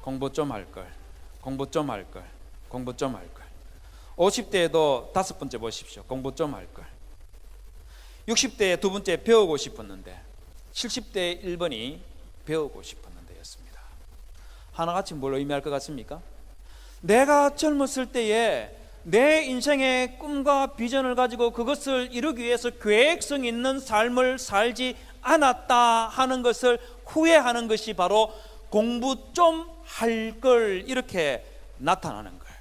공부 좀 할 걸, 공부 좀 할 걸, 공부 좀 할 걸. 50대에도 5번째 보십시오. 공부 좀 할 걸. 60대에 2번째 배우고 싶었는데 70대 1번이 배우고 싶었는 데였습니다. 하나같이 뭘 의미할 것 같습니까? 내가 젊었을 때에 내 인생의 꿈과 비전을 가지고 그것을 이루기 위해서 계획성 있는 삶을 살지 않았다 하는 것을 후회하는 것이 바로 공부 좀 할 걸 이렇게 나타나는 거예요.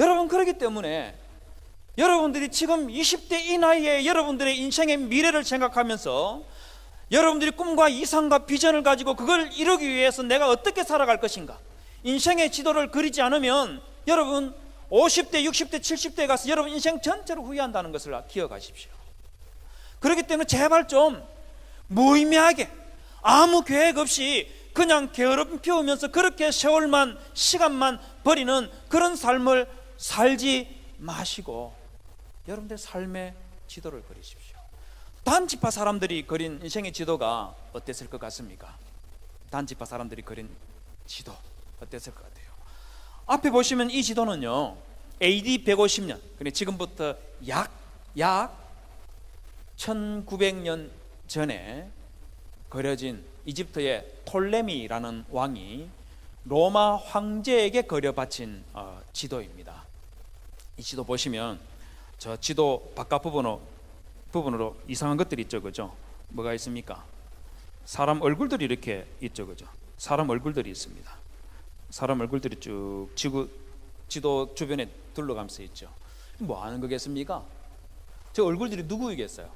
여러분, 그렇기 때문에 여러분들이 지금 20대 이 나이에 여러분들의 인생의 미래를 생각하면서 여러분들이 꿈과 이상과 비전을 가지고 그걸 이루기 위해서 내가 어떻게 살아갈 것인가, 인생의 지도를 그리지 않으면 여러분 50대, 60대, 70대에 가서 여러분 인생 전체를 후회한다는 것을 기억하십시오. 그렇기 때문에 제발 좀 무의미하게 아무 계획 없이 그냥 게으름 피우면서 그렇게 세월만, 시간만 버리는 그런 삶을 살지 마시고 여러분들 삶의 지도를 그리십시오. 단지파 사람들이 그린 인생의 지도가 어땠을 것 같습니까? 단지파 사람들이 그린 지도 어땠을 것 같아요? 앞에 보시면 이 지도는요, AD 150년, 그러니까 지금부터 약 1900년 전에 그려진 이집트의 톨레미라는 왕이 로마 황제에게 그려바친 지도입니다. 이 지도 보시면 저 지도 바깥 부분으로 이상한 것들이 있죠, 그죠? 뭐가 있습니까? 사람 얼굴들이 이렇게 있죠, 그죠? 사람 얼굴들이 있습니다. 사람 얼굴들이 쭉 지도 주변에 둘러가면서 있죠. 뭐 하는 거겠습니까? 저 얼굴들이 누구이겠어요?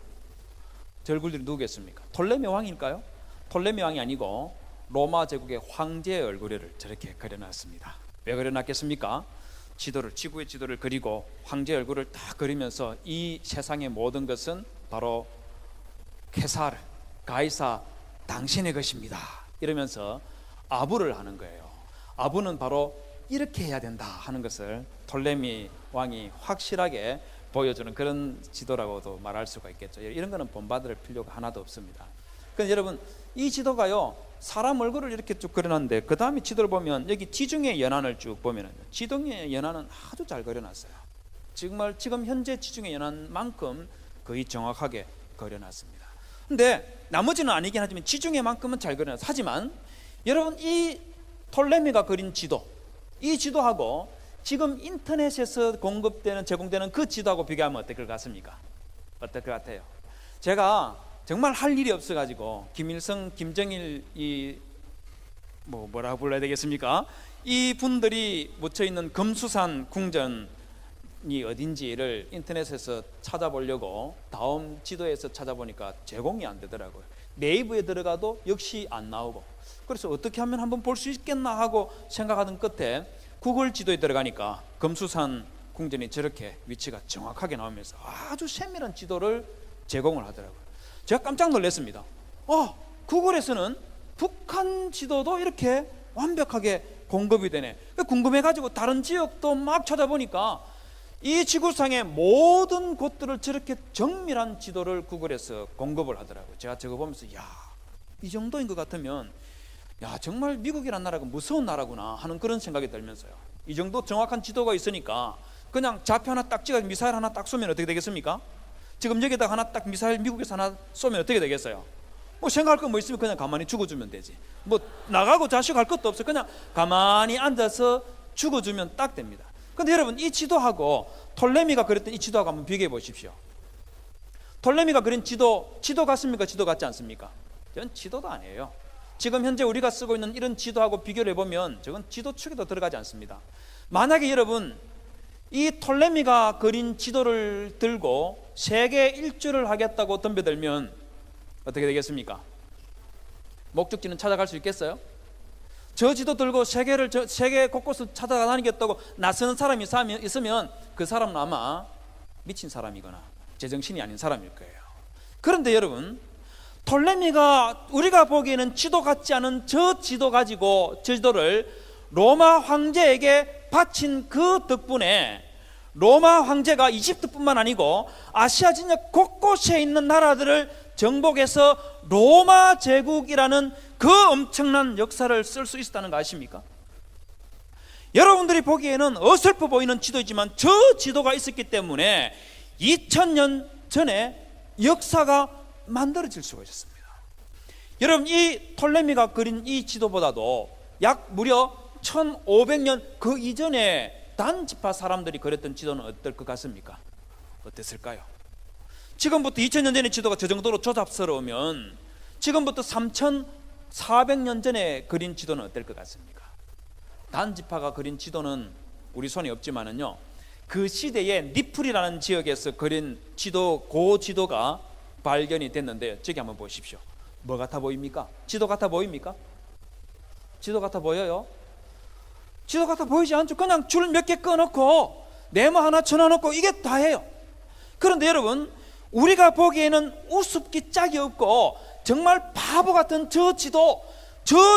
저 얼굴들이 누구겠습니까? 톨레미 왕일까요? 톨레미 왕이 아니고 로마 제국의 황제의 얼굴을 저렇게 그려놨습니다. 왜 그려놨겠습니까? 지구의 지도를 그리고 황제의 얼굴을 딱 그리면서 이 세상의 모든 것은 바로 케사르, 가이사 당신의 것입니다 이러면서 아부를 하는 거예요. 아부는 바로 이렇게 해야 된다 하는 것을 톨레미 왕이 확실하게 보여주는 그런 지도라고도 말할 수가 있겠죠. 이런 거는 본받을 필요가 하나도 없습니다. 그런데 여러분, 이 지도가요, 사람 얼굴을 이렇게 쭉 그려놨는데 그 다음에 지도를 보면 여기 지중해 연안을 쭉 보면 지중해 연안은 아주 잘 그려놨어요. 정말 지금 현재 지중해 연안만큼 거의 정확하게 그려놨습니다. 근데 나머지는 아니긴 하지만 지중해만큼은 잘 그려놨어요. 하지만 여러분, 이 톨레미가 그린 지도, 이 지도하고 지금 인터넷에서 제공되는 그 지도하고 비교하면 어떨 것 같습니까? 어떨 것 같아요? 제가 정말 할 일이 없어가지고 김일성, 김정일 뭐라고 불러야 되겠습니까? 이 분들이 묻혀있는 금수산 궁전이 어딘지를 인터넷에서 찾아보려고 다음 지도에서 찾아보니까 제공이 안 되더라고요. 네이버에 들어가도 역시 안 나오고, 그래서 어떻게 하면 한번 볼 수 있겠나 하고 생각하던 끝에 구글 지도에 들어가니까 금수산 궁전이 저렇게 위치가 정확하게 나오면서 아주 세밀한 지도를 제공을 하더라고요. 제가 깜짝 놀랐습니다. 구글에서는 북한 지도도 이렇게 완벽하게 공급이 되네. 궁금해가지고 다른 지역도 막 찾아보니까 이 지구상의 모든 곳들을 저렇게 정밀한 지도를 구글에서 공급을 하더라고요. 제가 저거 보면서 이 정도인 것 같으면 정말 미국이란 나라가 무서운 나라구나 하는 그런 생각이 들면서요, 이 정도 정확한 지도가 있으니까 그냥 좌표 하나 딱 찍어 미사일 하나 딱 쏘면 어떻게 되겠습니까? 지금 여기다가 하나 딱 미사일 미국에서 하나 쏘면 어떻게 되겠어요? 뭐 생각할 거 뭐 있으면 그냥 가만히 죽어주면 되지. 뭐 나가고 자식할 것도 없어. 그냥 가만히 앉아서 죽어주면 딱 됩니다. 근데 여러분, 이 지도하고 톨레미가 그렸던 이 지도하고 한번 비교해 보십시오. 톨레미가 그린 지도 같습니까? 지도 같지 않습니까? 이건 지도도 아니에요. 지금 현재 우리가 쓰고 있는 이런 지도하고 비교를 해보면 저건 지도 축에도 들어가지 않습니다. 만약에 여러분, 이 톨레미가 그린 지도를 들고 세계 일주를 하겠다고 덤벼들면 어떻게 되겠습니까? 목적지는 찾아갈 수 있겠어요? 저 지도 들고 세계 곳곳을 찾아다니겠다고 나서는 사람이 있으면 그 사람은 아마 미친 사람이거나 제정신이 아닌 사람일 거예요. 그런데 여러분, 톨레미가 우리가 보기에는 지도 같지 않은 저 지도 가지고 저 지도를 로마 황제에게 바친 그 덕분에 로마 황제가 이집트뿐만 아니고 아시아 진역 곳곳에 있는 나라들을 정복해서 로마 제국이라는 그 엄청난 역사를 쓸 수 있었다는 거 아십니까? 여러분들이 보기에는 어설퍼 보이는 지도이지만 저 지도가 있었기 때문에 2000년 전에 역사가 만들어질 수가 있었습니다. 여러분, 이 톨레미가 그린 이 지도보다도 약 무려 1500년 그 이전에 단 지파 사람들이 그렸던 지도는 어떨 것 같습니까? 어땠을까요? 지금부터 2000년 전의 지도가 저 정도로 조잡스러우면 지금부터 3400년 전에 그린 지도는 어떨 것 같습니까? 단 지파가 그린 지도는 우리 손에 없지만은요, 그 시대에 니플이라는 지역에서 그린 지도, 고 지도가 발견이 됐는데, 저기 한번 보십시오. 뭐 같아 보입니까? 지도 같아 보입니까? 지도 같아 보여요? 지도 같아 보이지 않죠? 그냥 줄 몇 개 꺼놓고 네모 하나 쳐놔놓고 이게 다예요. 그런데 여러분, 우리가 보기에는 우습기 짝이 없고 정말 바보 같은 저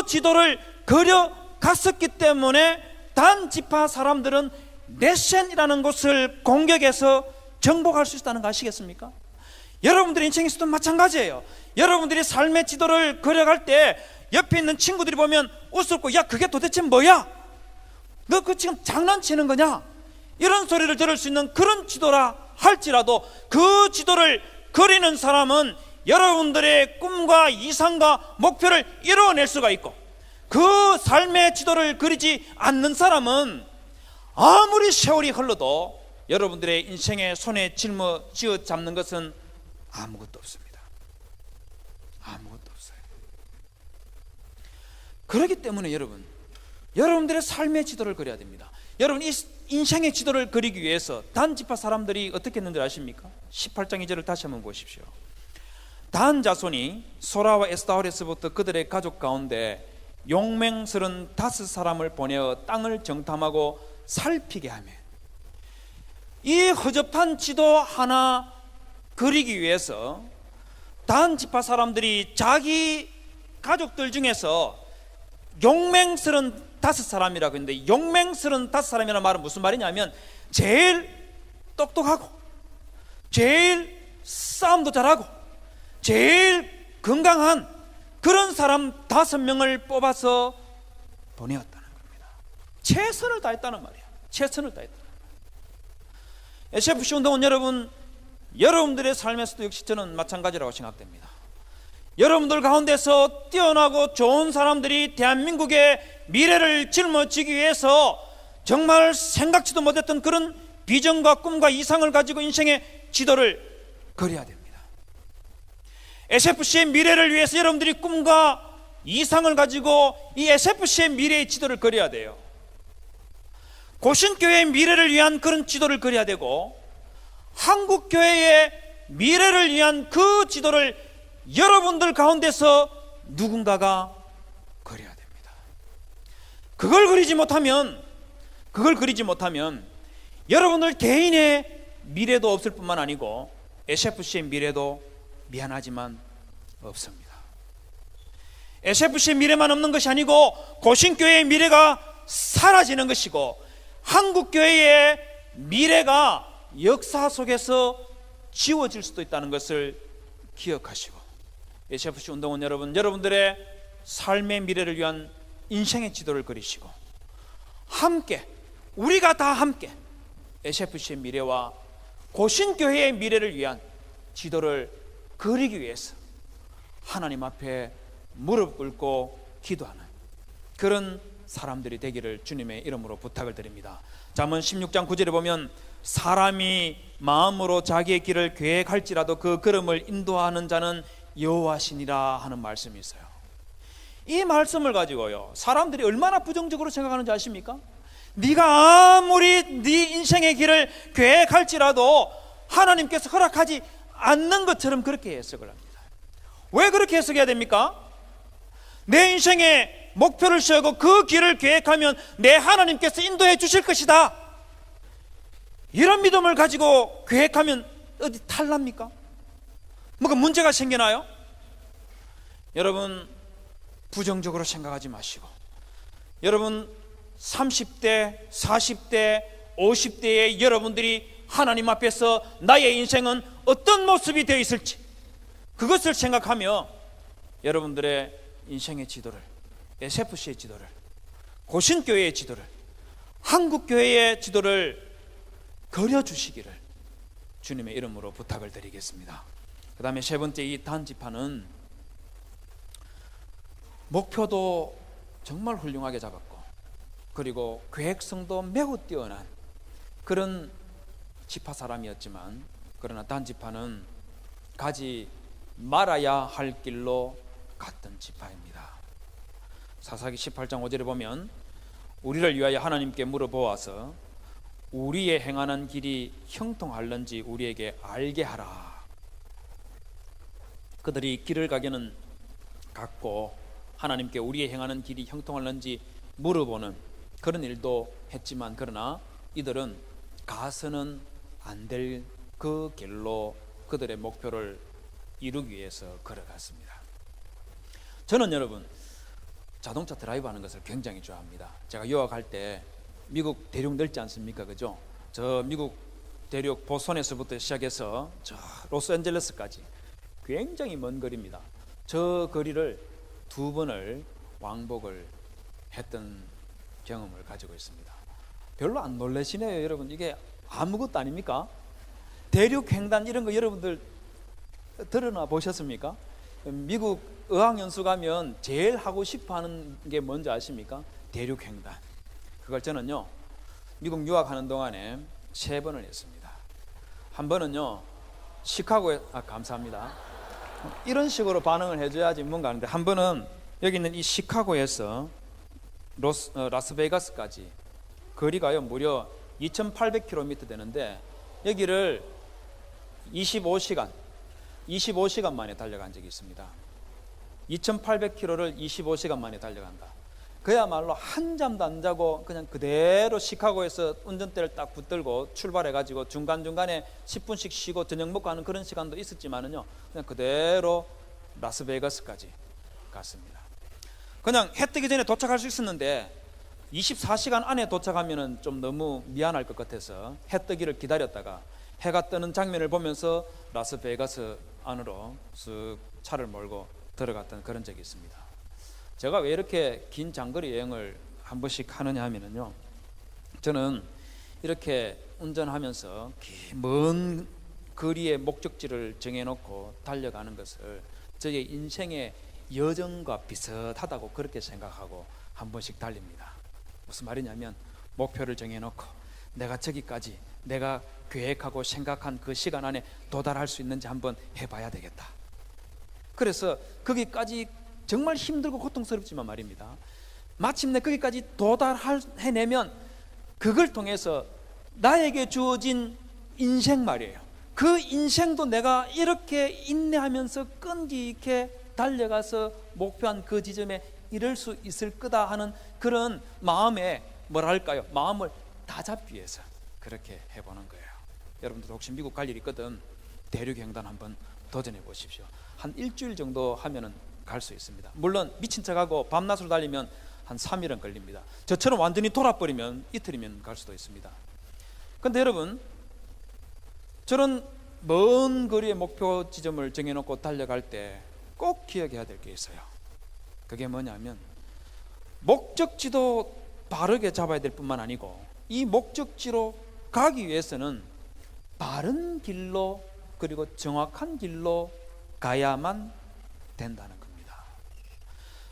지도를 그려갔었기 때문에 단 지파 사람들은 네센이라는 곳을 공격해서 정복할 수 있다는 거 아시겠습니까? 여러분들의 인생에서도 마찬가지예요. 여러분들이 삶의 지도를 그려갈 때 옆에 있는 친구들이 보면 웃었고, 야, 그게 도대체 뭐야? 너 그 지금 장난치는 거냐? 이런 소리를 들을 수 있는 그런 지도라 할지라도 그 지도를 그리는 사람은 여러분들의 꿈과 이상과 목표를 이루어낼 수가 있고, 그 삶의 지도를 그리지 않는 사람은 아무리 세월이 흘러도 여러분들의 인생의 손에 쥐어 잡는 것은 아무것도 없습니다. 아무것도 없어요. 그렇기 때문에 여러분들의 삶의 지도를 그려야 됩니다. 여러분, 이 인생의 지도를 그리기 위해서 단 지파 사람들이 어떻게 했는지 아십니까? 18장 2절을 다시 한번 보십시오. 단 자손이 소라와 에스다올에서부터 그들의 가족 가운데 용맹스런 5사람을 보내어 땅을 정탐하고 살피게 하며, 이 허접한 지도 하나 그리기 위해서 단 지파 사람들이 자기 가족들 중에서 용맹스런 5사람이라고 했는데, 용맹스런 5사람이라는 말은 무슨 말이냐면 제일 똑똑하고 제일 싸움도 잘하고 제일 건강한 그런 사람 5명을 뽑아서 보내었다는 겁니다. 최선을 다했다는 말이에요. 최선을 다했다. SFC 운동은 여러분들의 삶에서도 역시 저는 마찬가지라고 생각됩니다. 여러분들 가운데서 뛰어나고 좋은 사람들이 대한민국의 미래를 짊어지기 위해서 정말 생각지도 못했던 그런 비전과 꿈과 이상을 가지고 인생의 지도를 그려야 됩니다. SFC의 미래를 위해서 여러분들이 꿈과 이상을 가지고 이 SFC의 미래의 지도를 그려야 돼요. 고신교회의 미래를 위한 그런 지도를 그려야 되고, 한국교회의 미래를 위한 그 지도를 여러분들 가운데서 누군가가 그려야 됩니다. 그걸 그리지 못하면 여러분들 개인의 미래도 없을 뿐만 아니고 SFC의 미래도 미안하지만 없습니다. SFC의 미래만 없는 것이 아니고 고신교회의 미래가 사라지는 것이고, 한국교회의 미래가 역사 속에서 지워질 수도 있다는 것을 기억하시고, SFC 운동원 여러분들의 삶의 미래를 위한 인생의 지도를 그리시고, 함께, 우리가 다 함께 SFC의 미래와 고신교회의 미래를 위한 지도를 그리기 위해서 하나님 앞에 무릎 꿇고 기도하는 그런 사람들이 되기를 주님의 이름으로 부탁을 드립니다. 잠언 16장 9절에 보면 사람이 마음으로 자기의 길을 계획할지라도 그 걸음을 인도하는 자는 여호와시니라 하는 말씀이 있어요. 이 말씀을 가지고요, 사람들이 얼마나 부정적으로 생각하는지 아십니까? 네가 아무리 네 인생의 길을 계획할지라도 하나님께서 허락하지 않는 것처럼 그렇게 해석을 합니다. 왜 그렇게 해석해야 됩니까? 내 인생의 목표를 세우고 그 길을 계획하면 내 하나님께서 인도해 주실 것이다, 이런 믿음을 가지고 계획하면 어디 탈납니까? 뭐가 문제가 생기나요? 여러분, 부정적으로 생각하지 마시고, 여러분 30대, 40대, 50대의 여러분들이 하나님 앞에서 나의 인생은 어떤 모습이 되어 있을지 그것을 생각하며 여러분들의 인생의 지도를, SFC의 지도를, 고신교회의 지도를, 한국교회의 지도를 그려주시기를 주님의 이름으로 부탁을 드리겠습니다. 그 다음에 세 번째, 이 단지파는 목표도 정말 훌륭하게 잡았고, 그리고 계획성도 매우 뛰어난 그런 지파 사람이었지만, 그러나 단 지파는 가지 말아야 할 길로 갔던 지파입니다. 사사기 18장 5절에 보면 우리를 위하여 하나님께 물어보아서 우리의 행하는 길이 형통할는지 우리에게 알게 하라. 그들이 길을 가기는 갔고 하나님께 우리의 행하는 길이 형통할는지 물어보는 그런 일도 했지만, 그러나 이들은 가서는 안 될 그 길로 그들의 목표를 이루기 위해서 걸어갔습니다. 저는 여러분 자동차 드라이브 하는 것을 굉장히 좋아합니다. 제가 유학할 때 미국 대륙 넓지 않습니까? 그죠? 저 미국 대륙 보스턴에서부터 시작해서 저 로스앤젤레스까지 굉장히 먼 거리입니다. 저 거리를 2번을 왕복을 했던 경험을 가지고 있습니다. 별로 안 놀라시네요, 여러분. 이게 아무것도 아닙니까? 대륙 횡단 이런 거 여러분들 들어나 보셨습니까? 미국 어학연수 가면 제일 하고 싶어 하는 게 뭔지 아십니까? 대륙 횡단. 그걸 저는요 미국 유학하는 동안에 3번을 했습니다. 한 번은요 시카고에 감사합니다. 이런 식으로 반응을 해줘야지 뭔가 하는데, 한 번은 여기 있는 이 시카고에서 라스베이거스까지 거리가요 무려 2,800km 되는데, 여기를 25시간 만에 달려간 적이 있습니다. 2,800km를 25시간 만에 달려간다. 그야말로 한잠도 안 자고 그냥 그대로 시카고에서 운전대를 딱 붙들고 출발해가지고 중간중간에 10분씩 쉬고 저녁 먹고 하는 그런 시간도 있었지만은요, 그냥 그대로 라스베이거스까지 갔습니다. 그냥 해 뜨기 전에 도착할 수 있었는데 24시간 안에 도착하면은 좀 너무 미안할 것 같아서 해 뜨기를 기다렸다가 해가 뜨는 장면을 보면서 라스베이거스 안으로 쓱 차를 몰고 들어갔던 그런 적이 있습니다. 제가 왜 이렇게 긴 장거리 여행을 한 번씩 하느냐 하면은요, 저는 이렇게 운전하면서 먼 거리의 목적지를 정해놓고 달려가는 것을 저의 인생의 여정과 비슷하다고 그렇게 생각하고 한 번씩 달립니다. 무슨 말이냐면, 목표를 정해놓고 내가 저기까지 내가 계획하고 생각한 그 시간 안에 도달할 수 있는지 한번 해봐야 되겠다. 그래서 거기까지 정말 힘들고 고통스럽지만 말입니다, 마침내 거기까지 도달해내면 그걸 통해서 나에게 주어진 인생 말이에요. 그 인생도 내가 이렇게 인내하면서 끈기 있게 달려가서 목표한 그 지점에 이룰 수 있을 거다 하는 그런 마음에 뭐랄까요, 마음을 다잡기 위해서 그렇게 해보는 거예요. 여러분들 혹시 미국 갈 일 있거든 대륙횡단 한번 도전해 보십시오. 한 일주일 정도 하면은 갈 수 있습니다. 물론 미친 척하고 밤낮으로 달리면 한 3일은 걸립니다. 저처럼 완전히 돌아버리면 이틀이면 갈 수도 있습니다. 그런데 여러분, 저런 먼 거리의 목표 지점을 정해놓고 달려갈 때 꼭 기억해야 될 게 있어요. 그게 뭐냐면, 목적지도 바르게 잡아야 될 뿐만 아니고 이 목적지로 가기 위해서는 바른 길로, 그리고 정확한 길로 가야만 된다는 겁니다.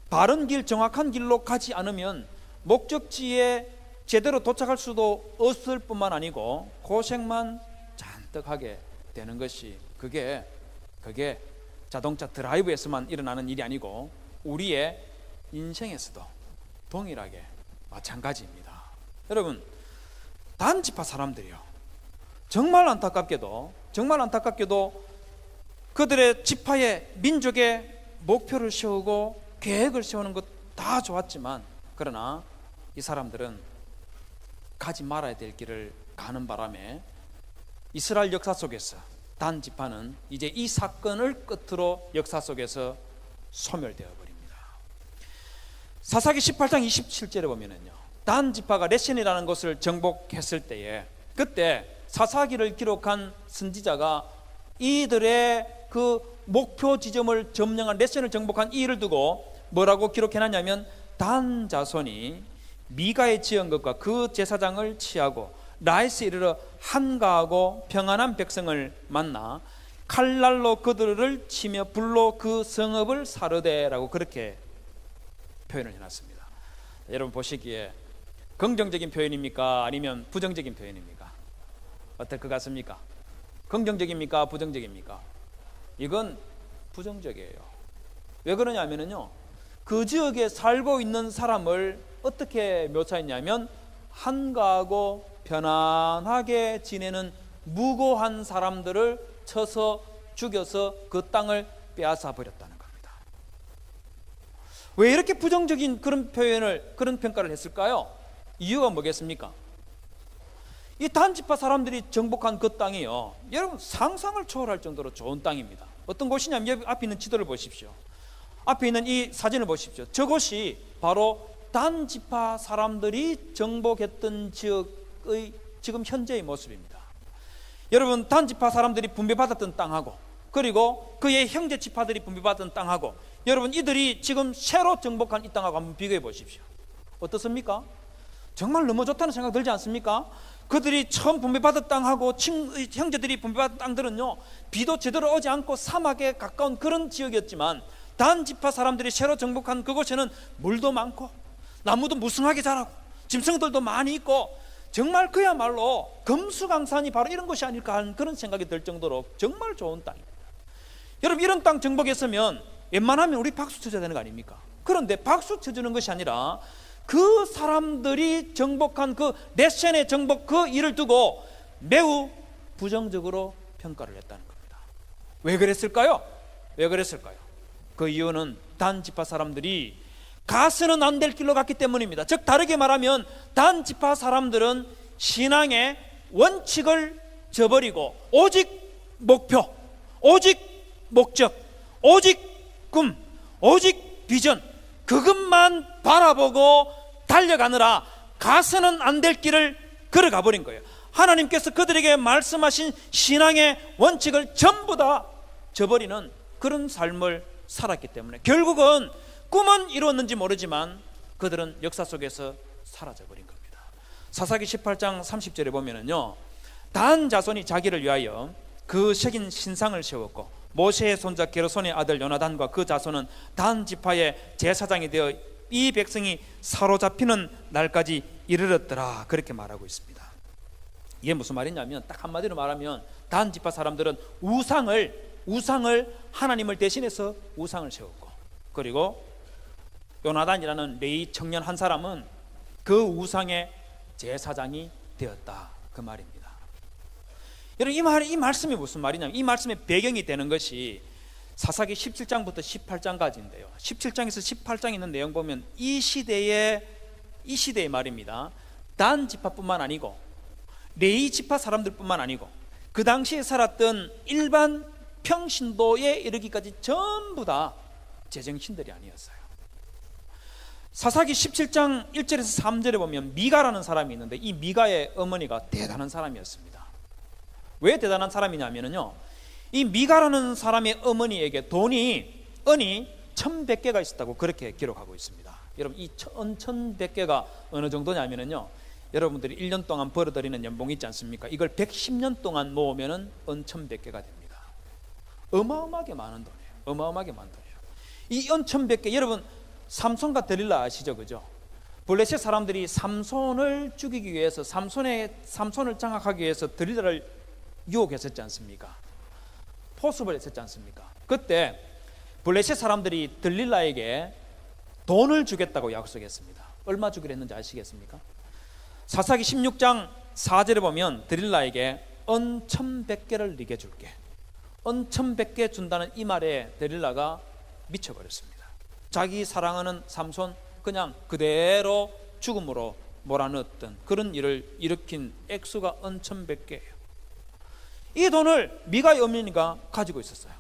바른 길, 정확한 길로 가지 않으면 목적지에 제대로 도착할 수도 없을 뿐만 아니고 고생만 잔뜩 하게 되는 것이, 그게 자동차 드라이브에서만 일어나는 일이 아니고 우리의 인생에서도 동일하게 마찬가지입니다. 여러분, 단지파 사람들이요, 정말 안타깝게도 그들의 지파의 민족의 목표를 세우고 계획을 세우는 것 다 좋았지만, 그러나 이 사람들은 가지 말아야 될 길을 가는 바람에 이스라엘 역사 속에서 단 지파는 이제 이 사건을 끝으로 역사 속에서 소멸되어 버립니다. 사사기 18장 27절에 보면은요, 단 지파가 레신이라는 곳을 정복했을 때에, 그때 사사기를 기록한 선지자가 이들의 그 목표 지점을 점령한 레신을 정복한 이 일을 두고 뭐라고 기록해놨냐면, 단 자손이 미가의 지은 것과 그 제사장을 취하고 라이스에 이르러 한가하고 평안한 백성을 만나 칼날로 그들을 치며 불로 그 성읍을 사르되라고 그렇게 표현을 해놨습니다. 여러분 보시기에 긍정적인 표현입니까? 아니면 부정적인 표현입니까? 어떨 것 같습니까? 긍정적입니까? 부정적입니까? 이건 부정적이에요. 왜 그러냐면요, 그 지역에 살고 있는 사람을 어떻게 묘사했냐면 한가하고 편안하게 지내는 무고한 사람들을 쳐서 죽여서 그 땅을 빼앗아 버렸다는 겁니다. 왜 이렇게 부정적인 그런 표현을, 그런 평가를 했을까요? 이유가 뭐겠습니까? 이 단지파 사람들이 정복한 그 땅이요, 여러분 상상을 초월할 정도로 좋은 땅입니다. 어떤 곳이냐면 여기 앞에 있는 지도를 보십시오. 앞에 있는 이 사진을 보십시오. 저곳이 바로 단지파 사람들이 정복했던 지역의 지금 현재의 모습입니다. 여러분, 단지파 사람들이 분배받았던 땅하고 그리고 그의 형제 지파들이 분배받은 땅하고 여러분 이들이 지금 새로 정복한 이 땅하고 한번 비교해 보십시오. 어떻습니까? 정말 너무 좋다는 생각 들지 않습니까? 그들이 처음 분배받은 땅하고 형제들이 분배받은 땅들은요, 비도 제대로 오지 않고 사막에 가까운 그런 지역이었지만 단지파 사람들이 새로 정복한 그곳에는 물도 많고 나무도 무성하게 자라고 짐승들도 많이 있고 정말 그야말로 금수강산이 바로 이런 것이 아닐까 하는 그런 생각이 들 정도로 정말 좋은 땅입니다. 여러분, 이런 땅 정복했으면 웬만하면 우리 박수 쳐줘야 되는 거 아닙니까? 그런데 박수 쳐주는 것이 아니라 그 사람들이 정복한 그 내센의 정복 그 일을 두고 매우 부정적으로 평가를 했다는 겁니다. 왜 그랬을까요? 왜 그랬을까요? 그 이유는 단지파 사람들이 가서는 안 될 길로 갔기 때문입니다. 즉 다르게 말하면 단지파 사람들은 신앙의 원칙을 저버리고 오직 목표, 오직 목적, 오직 꿈, 오직 비전, 그것만 바라보고 달려가느라 가서는 안 될 길을 걸어가 버린 거예요. 하나님께서 그들에게 말씀하신 신앙의 원칙을 전부 다 저버리는 그런 삶을 살았기 때문에 결국은 꿈은 이루었는지 모르지만 그들은 역사 속에서 사라져 버린 겁니다. 사사기 18장 30절에 보면은요, 단 자손이 자기를 위하여 그 새긴 신상을 세웠고 모세의 손자 게르손의 아들 요나단과 그 자손은 단 지파의 제사장이 되어 이 백성이 사로잡히는 날까지 이르렀더라, 그렇게 말하고 있습니다. 이게 무슨 말이냐면 딱 한마디로 말하면 단 지파 사람들은 우상을 하나님을 대신해서 우상을 세웠고, 그리고 요나단이라는 레위 청년 한 사람은 그 우상의 제사장이 되었다, 그 말입니다. 여러분, 이 말씀이 무슨 말이냐면 이 말씀의 배경이 되는 것이 사사기 17장부터 18장까지인데요 17장에서 18장 있는 내용 보면 이 시대의 말입니다. 단 지파뿐만 아니고 레위 지파 사람들뿐만 아니고 그 당시에 살았던 일반 평신도에 이르기까지 전부 다 제정신들이 아니었어요. 사사기 17장 1절에서 3절에 보면 미가라는 사람이 있는데 이 미가의 어머니가 대단한 사람이었습니다. 왜 대단한 사람이냐면요, 이 미가라는 사람의 어머니에게 은이 1100개가 있었다고 그렇게 기록하고 있습니다. 여러분, 이 은 1100개가 어느 정도냐면요, 여러분들이 1년 동안 벌어들이는 연봉이 있지 않습니까? 이걸 110년 동안 모으면 은 1100개가 됩니다. 어마어마하게 많은 돈이에요. 어마어마하게 많은 돈이에요. 이 은 1100개, 여러분 삼손과 데릴라 아시죠? 그죠? 블레셋 사람들이 삼손을 죽이기 위해서 삼손을 장악하기 위해서 데릴라를 유혹했었지 않습니까? 포섭을 했었지 않습니까? 그때 블레셋 사람들이 데릴라에게 돈을 주겠다고 약속했습니다. 얼마 주기로 했는지 아시겠습니까? 사사기 16장 4절에 보면 데릴라에게 은 1100개를 네게 줄게, 은 1100개 준다는 이 말에 데릴라가 미쳐버렸습니다. 자기 사랑하는 삼손 그냥 그대로 죽음으로 몰아넣었던 그런 일을 일으킨 액수가 은 1100개예요. 이 돈을 미가의 어머니가 가지고 있었어요.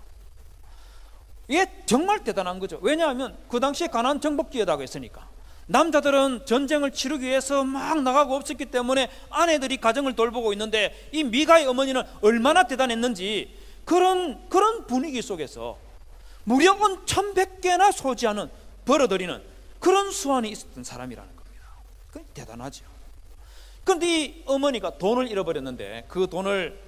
이게 정말 대단한 거죠. 왜냐하면 그 당시에 가나안 정복 기회라고 했으니까 남자들은 전쟁을 치르기 위해서 막 나가고 없었기 때문에 아내들이 가정을 돌보고 있는데 이 미가의 어머니는 얼마나 대단했는지 그런 분위기 속에서 무려 은 1100개나 소지하는 벌어들이는 그런 수완이 있었던 사람이라는 겁니다. 그게 대단하죠. 그런데 이 어머니가 돈을 잃어버렸는데 그 돈을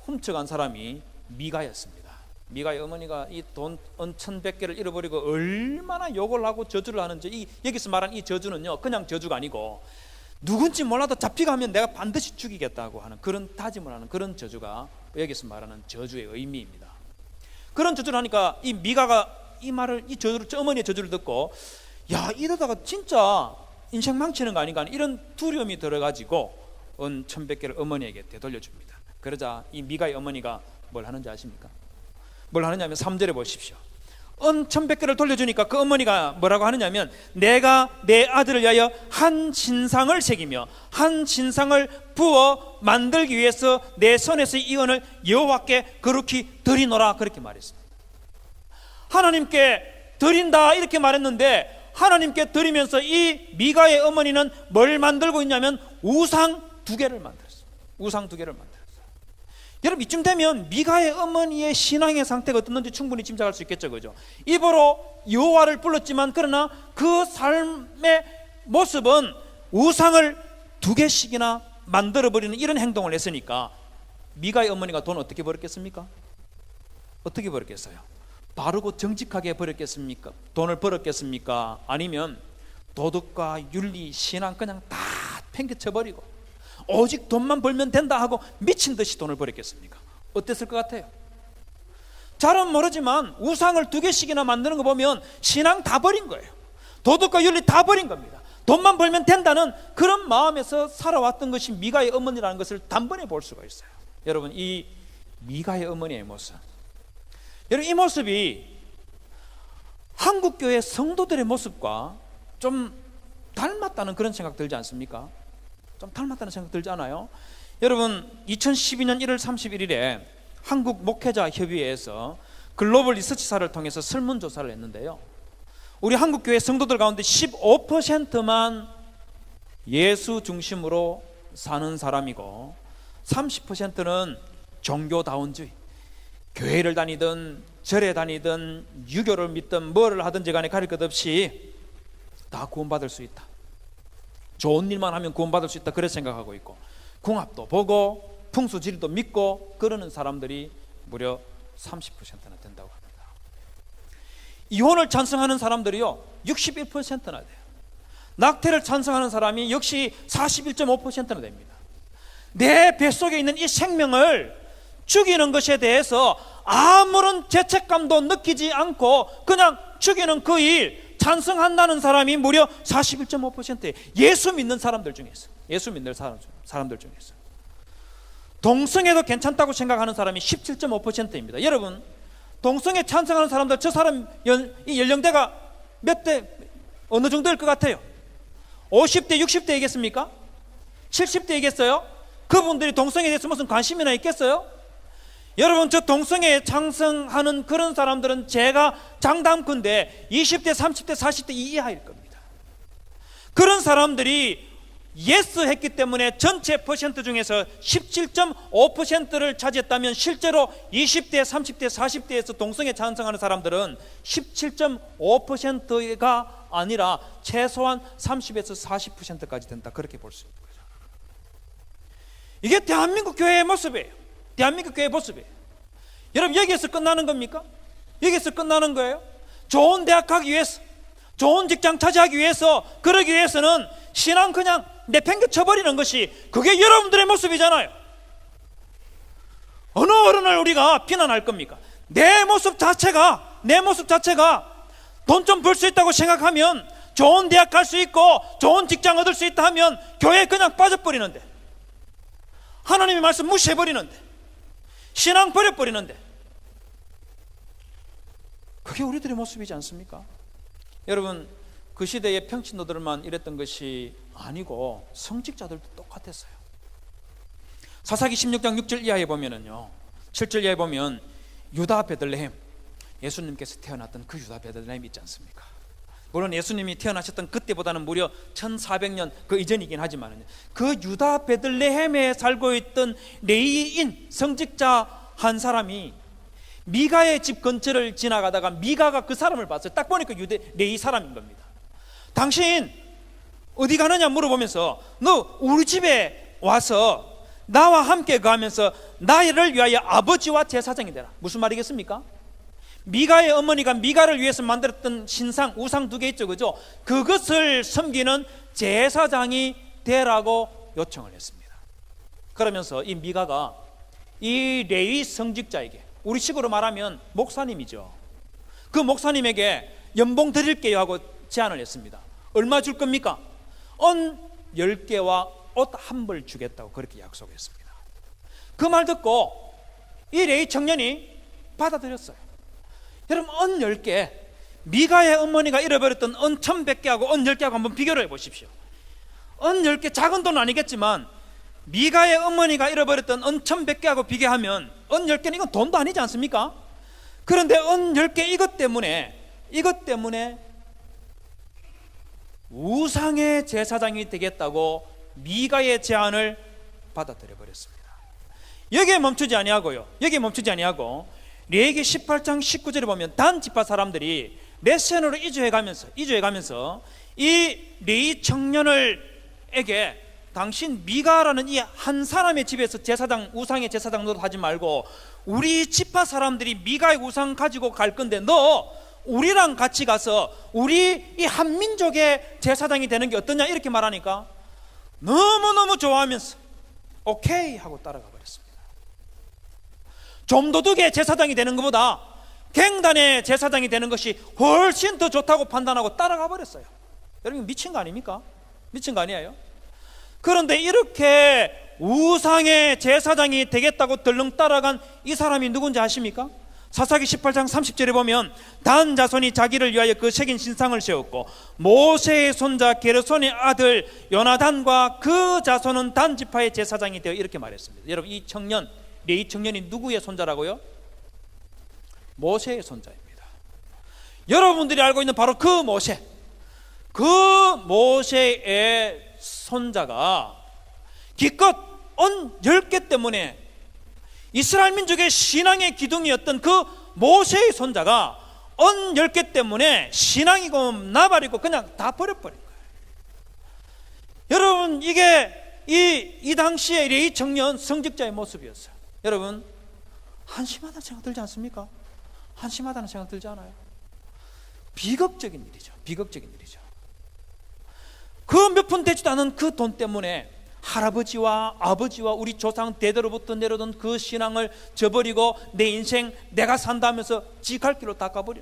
훔쳐간 사람이 미가였습니다. 미가의 어머니가 이 돈 은 1,100개를 잃어버리고 얼마나 욕을 하고 저주를 하는지, 여기서 말한 이 저주는요, 그냥 저주가 아니고 누군지 몰라도 잡혀가면 내가 반드시 죽이겠다고 하는 그런 다짐을 하는 그런 저주가 여기서 말하는 저주의 의미입니다. 그런 저주를 하니까 이 미가가 이 말을, 이 저주를, 어머니의 저주를 듣고, 야, 이러다가 진짜 인생 망치는 거 아닌가 하는 이런 두려움이 들어가지고 은 1,100개를 어머니에게 되돌려줍니다. 그러자 이 미가의 어머니가 뭘 하는지 아십니까? 뭘 하느냐면 3절에 보십시오. 은 1,100개를 돌려주니까 그 어머니가 뭐라고 하느냐면, 내가 내 아들을 위하여 한 신상을 새기며 한 신상을 부어 만들기 위해서 내 손에서 이 은을 여호와께 거룩히 드리노라, 그렇게 말했습니다. 하나님께 드린다 이렇게 말했는데, 하나님께 드리면서 이 미가의 어머니는 뭘 만들고 있냐면 우상 2개를 만들었어요. 우상 2개를 만들었어요. 여러분, 이쯤 되면 미가의 어머니의 신앙의 상태가 어떻는지 충분히 짐작할 수 있겠죠, 그죠? 입으로 여호와를 불렀지만 그러나 그 삶의 모습은 우상을 2개씩이나 만들어버리는 이런 행동을 했으니까 미가의 어머니가 돈 어떻게 벌었겠습니까? 어떻게 벌었겠어요? 바르고 정직하게 벌었겠습니까? 돈을 벌었겠습니까? 아니면 도덕과 윤리, 신앙 그냥 다 팽개쳐버리고 오직 돈만 벌면 된다 하고 미친 듯이 돈을 벌었겠습니까? 어땠을 것 같아요? 잘은 모르지만 우상을 2개씩이나 만드는 거 보면 신앙 다 버린 거예요. 도덕과 윤리 다 버린 겁니다. 돈만 벌면 된다는 그런 마음에서 살아왔던 것이 미가의 어머니라는 것을 단번에 볼 수가 있어요. 여러분, 이 미가의 어머니의 모습, 여러분, 이 모습이 한국교회 성도들의 모습과 좀 닮았다는 그런 생각 들지 않습니까? 좀 닮았다는 생각 들지 않아요? 여러분, 2012년 1월 31일에 한국 목회자 협의회에서 글로벌 리서치사를 통해서 설문조사를 했는데요, 우리 한국교회 성도들 가운데 15%만 예수 중심으로 사는 사람이고 30%는 종교다운주의, 교회를 다니든 절에 다니든 유교를 믿든 뭐를 하든지 간에 가릴 것 없이 다 구원받을 수 있다, 좋은 일만 하면 구원받을 수 있다, 그렇게 생각하고 있고, 궁합도 보고 풍수지리도 믿고 그러는 사람들이 무려 30%나 된다고 합니다. 이혼을 찬성하는 사람들이요 61%나 돼요. 낙태를 찬성하는 사람이 역시 41.5%나 됩니다. 내 뱃속에 있는 이 생명을 죽이는 것에 대해서 아무런 죄책감도 느끼지 않고 그냥 죽이는 그 일 찬성한다는 사람이 무려 41.5%예요. 예수 믿는 사람들 중에서, 예수 믿는 사람들 중에서 동성애도 괜찮다고 생각하는 사람이 17.5%입니다. 여러분, 동성애 찬성하는 사람들, 저 사람 이 연령대가 몇 대, 어느 정도일 것 같아요? 50대, 60대이겠습니까? 70대이겠어요? 그분들이 동성애에 대해서 무슨 관심이나 있겠어요? 여러분, 저 동성애에 찬성하는 그런 사람들은 제가 장담컨대 20대, 30대, 40대 이하일 겁니다. 그런 사람들이 예스 했기 때문에 전체 퍼센트 중에서 17.5%를 차지했다면 실제로 20대, 30대, 40대에서 동성애 찬성하는 사람들은 17.5%가 아니라 최소한 30에서 40%까지 된다, 그렇게 볼 수 있는 거죠. 이게 대한민국 교회의 모습이에요. 대한민국 교회의 모습이에요. 여러분, 여기에서 끝나는 겁니까? 여기에서 끝나는 거예요? 좋은 대학 가기 위해서, 좋은 직장 차지하기 위해서, 그러기 위해서는 신앙 그냥 내팽개쳐버리는 것이 그게 여러분들의 모습이잖아요. 어느 어른을 우리가 비난할 겁니까? 내 모습 자체가 돈 좀 벌 수 있다고 생각하면, 좋은 대학 갈 수 있고 좋은 직장 얻을 수 있다 하면 교회에 그냥 빠져버리는데, 하나님의 말씀 무시해버리는데, 신앙 버려버리는데, 그게 우리들의 모습이지 않습니까? 여러분, 그 시대의 평신도들만 이랬던 것이 아니고 성직자들도 똑같았어요. 사사기 16장 6절 이하에 보면은요, 7절 이하에 보면 유다 베들레헴, 예수님께서 태어났던 그 유다 베들레헴 있지 않습니까? 물론 예수님이 태어나셨던 그때보다는 무려 1400년 그 이전이긴 하지만 그 유다 베들레헴에 살고 있던 레위인 성직자 한 사람이 미가의 집 근처를 지나가다가 미가가 그 사람을 봤어요. 딱 보니까 레위 사람인 겁니다. 당신 어디 가느냐 물어보면서, 너 우리 집에 와서 나와 함께 가면서 나를 위하여 아버지와 제사장이 되라. 무슨 말이겠습니까? 미가의 어머니가 미가를 위해서 만들었던 신상, 우상 2개 있죠, 그죠? 그것을 섬기는 제사장이 되라고 요청을 했습니다. 그러면서 이 미가가 이 레위 성직자에게, 우리 식으로 말하면 목사님이죠, 그 목사님에게 연봉 드릴게요 하고 제안을 했습니다. 얼마 줄 겁니까? 언 10개와 옷 한 벌 주겠다고 그렇게 약속했습니다. 그 말 듣고 이 레위 청년이 받아들였어요. 여러분, 언 10개, 미가의 어머니가 잃어버렸던 언 1100개하고 언 10개하고 한번 비교를 해보십시오. 언 10개, 작은 돈은 아니겠지만 미가의 어머니가 잃어버렸던 언 1100개하고 비교하면 언 10개는 이건 돈도 아니지 않습니까? 그런데 언 10개 이것 때문에 우상의 제사장이 되겠다고 미가의 제안을 받아들여 버렸습니다. 여기에 멈추지 아니하고 레위기 18장 19절에 보면 단 지파 사람들이 레센으로 이주해가면서 이 레위 청년을에게 당신 미가라는 이 한 사람의 집에서 제사장, 우상의 제사장 노릇하지 말고 우리 지파 사람들이 미가의 우상 가지고 갈 건데 너 우리랑 같이 가서 우리 이 한민족의 제사장이 되는 게 어떠냐 이렇게 말하니까 너무너무 좋아하면서 오케이 하고 따라가 버렸습니다. 좀도둑의 제사장이 되는 것보다 갱단의 제사장이 되는 것이 훨씬 더 좋다고 판단하고 따라가 버렸어요. 여러분, 미친 거 아닙니까? 미친 거 아니에요? 그런데 이렇게 우상의 제사장이 되겠다고 덜렁 따라간 이 사람이 누군지 아십니까? 사사기 18장 30절에 보면 단 자손이 자기를 위하여 그 새긴 신상을 세웠고 모세의 손자 게르손의 아들 요나단과 그 자손은 단 지파의 제사장이 되어 이렇게 말했습니다. 여러분, 이 청년, 레위 청년이 누구의 손자라고요? 모세의 손자입니다. 여러분들이 알고 있는 바로 그 모세의 손자가 기껏 언 10개 때문에 이스라엘 민족의 신앙의 기둥이었던 그 모세의 손자가 언 10개 때문에 신앙이고 나발이고 그냥 다 버려버린 거예요. 여러분, 이게 이 당시의 레위 청년 성직자의 모습이었어요. 여러분, 한심하다는 생각 들지 않습니까? 한심하다는 생각 들지 않아요? 비극적인 일이죠. 그 몇 푼 되지도 않은 그 돈 때문에 할아버지와 아버지와 우리 조상 대대로부터 내려오던 그 신앙을 저버리고 내 인생 내가 산다면서 지 갈 길로 닦아버려.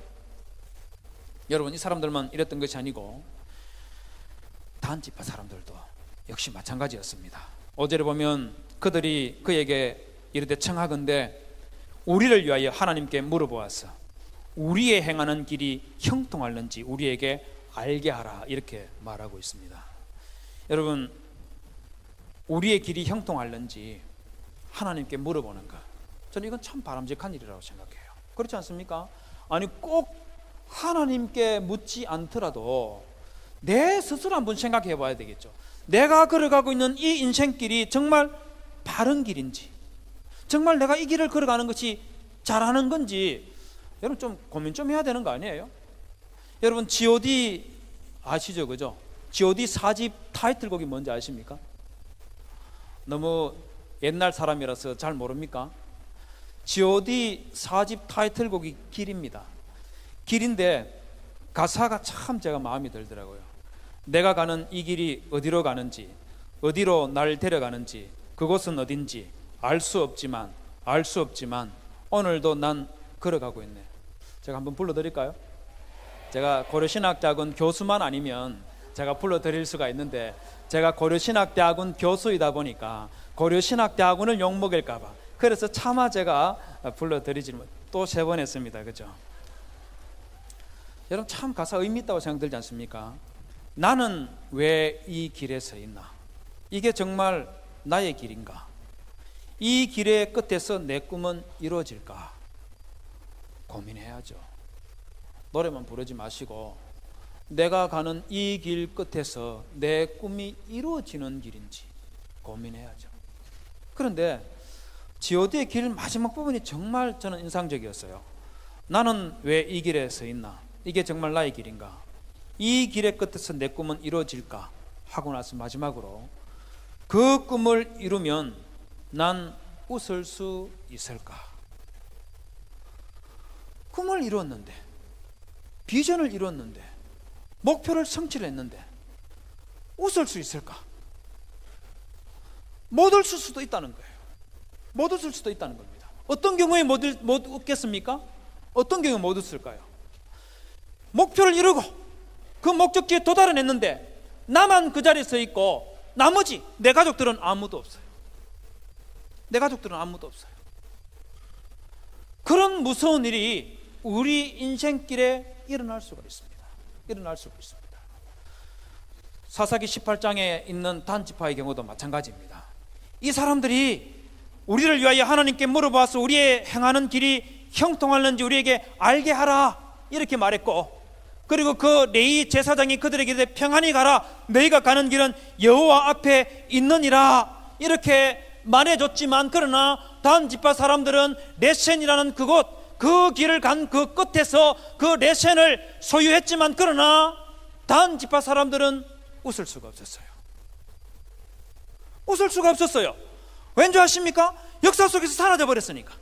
여러분, 이 사람들만 이랬던 것이 아니고 단지파 사람들도 역시 마찬가지였습니다. 5절에 보면 그들이 그에게 이르되 청하건대 우리를 위하여 하나님께 물어보아서 우리의 행하는 길이 형통할는지 우리에게 알게 하라 이렇게 말하고 있습니다. 여러분, 우리의 길이 형통할는지 하나님께 물어보는 것, 저는 이건 참 바람직한 일이라고 생각해요. 그렇지 않습니까? 아니, 꼭 하나님께 묻지 않더라도 내 스스로 한번 생각해 봐야 되겠죠. 내가 걸어가고 있는 이 인생길이 정말 바른 길인지, 정말 내가 이 길을 걸어가는 것이 잘하는 건지 여러분 좀 고민 좀 해야 되는 거 아니에요? 여러분, G.O.D 아시죠? 그죠? G.O.D 4집 타이틀곡이 뭔지 아십니까? 너무 옛날 사람이라서 잘 모릅니까? G.O.D 4집 타이틀곡이 길입니다. 길인데 가사가 참 제가 마음이 들더라고요. 내가 가는 이 길이 어디로 가는지, 어디로 날 데려가는지, 그곳은 어딘지 알 수 없지만 오늘도 난 걸어가고 있네. 제가 한번 불러드릴까요? 제가 고려신학대학원 교수만 아니면 제가 불러드릴 수가 있는데 제가 고려신학대학원 교수이다 보니까 고려신학대학원을 욕먹을까봐 그래서 차마 제가 불러드리지 또 3번 했습니다. 그죠? 여러분, 참 가사 의미 있다고 생각들지 않습니까? 나는 왜 이 길에 서 있나? 이게 정말 나의 길인가? 이 길의 끝에서 내 꿈은 이루어질까? 고민해야죠. 노래만 부르지 마시고 내가 가는 이 길 끝에서 내 꿈이 이루어지는 길인지 고민해야죠. 그런데 G.O.D의 길 마지막 부분이 정말 저는 인상적이었어요. 나는 왜 이 길에 서 있나? 이게 정말 나의 길인가? 이 길의 끝에서 내 꿈은 이루어질까? 하고 나서 마지막으로 그 꿈을 이루면 난 웃을 수 있을까? 그 꿈을 이뤘는데, 비전을 이뤘는데, 목표를 성취했는데 웃을 수 있을까? 못 웃을 수도 있다는 거예요. 못 웃을 수도 있다는 겁니다. 어떤 경우에 못 웃겠습니까? 어떤 경우에 못 웃을까요? 목표를 이루고 그 목적지에 도달해냈는데 나만 그 자리에 서 있고 나머지 내 가족들은 아무도 없어요. 내 가족들은 아무도 없어요. 그런 무서운 일이 우리 인생길에 일어날 수가 있습니다. 일어날 수가 있습니다. 사사기 18장에 있는 단지파의 경우도 마찬가지입니다. 이 사람들이 우리를 위하여 하나님께 물어봐서 우리의 행하는 길이 형통하는지 우리에게 알게 하라 이렇게 말했고, 그리고 그 레위 제사장이 그들에게 이르되 평안히 가라, 너희가 가는 길은 여호와 앞에 있느니라 이렇게 말해줬지만, 그러나 단지파 사람들은 레센이라는 그곳, 그 길을 간 그 끝에서 그 레센을 소유했지만, 그러나 단지파 사람들은 웃을 수가 없었어요. 웃을 수가 없었어요. 왠지 아십니까? 역사 속에서 사라져 버렸으니까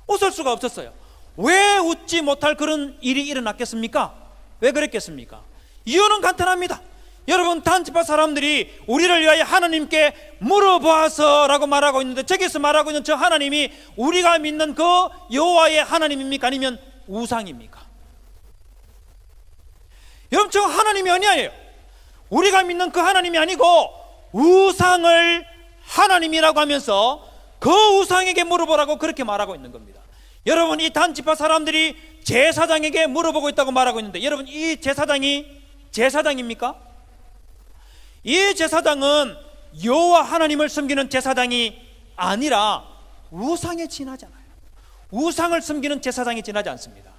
웃을 수가 없었어요. 왜 웃지 못할 그런 일이 일어났겠습니까? 왜 그랬겠습니까? 이유는 간단합니다. 여러분, 단지파 사람들이 우리를 위하여 하나님께 물어보아서라고 말하고 있는데, 저기서 말하고 있는 저 하나님이 우리가 믿는 그 여호와의 하나님입니까? 아니면 우상입니까? 여러분, 저 하나님이 아니에요. 우리가 믿는 그 하나님이 아니고 우상을 하나님이라고 하면서 그 우상에게 물어보라고 그렇게 말하고 있는 겁니다. 여러분, 이 단지파 사람들이 제사장에게 물어보고 있다고 말하고 있는데, 여러분, 이 제사장이 제사장입니까? 이 제사장은 여호와 하나님을 섬기는 제사장이 아니라 우상에 지나잖아요. 우상을 섬기는 제사장이 지나지 않습니다.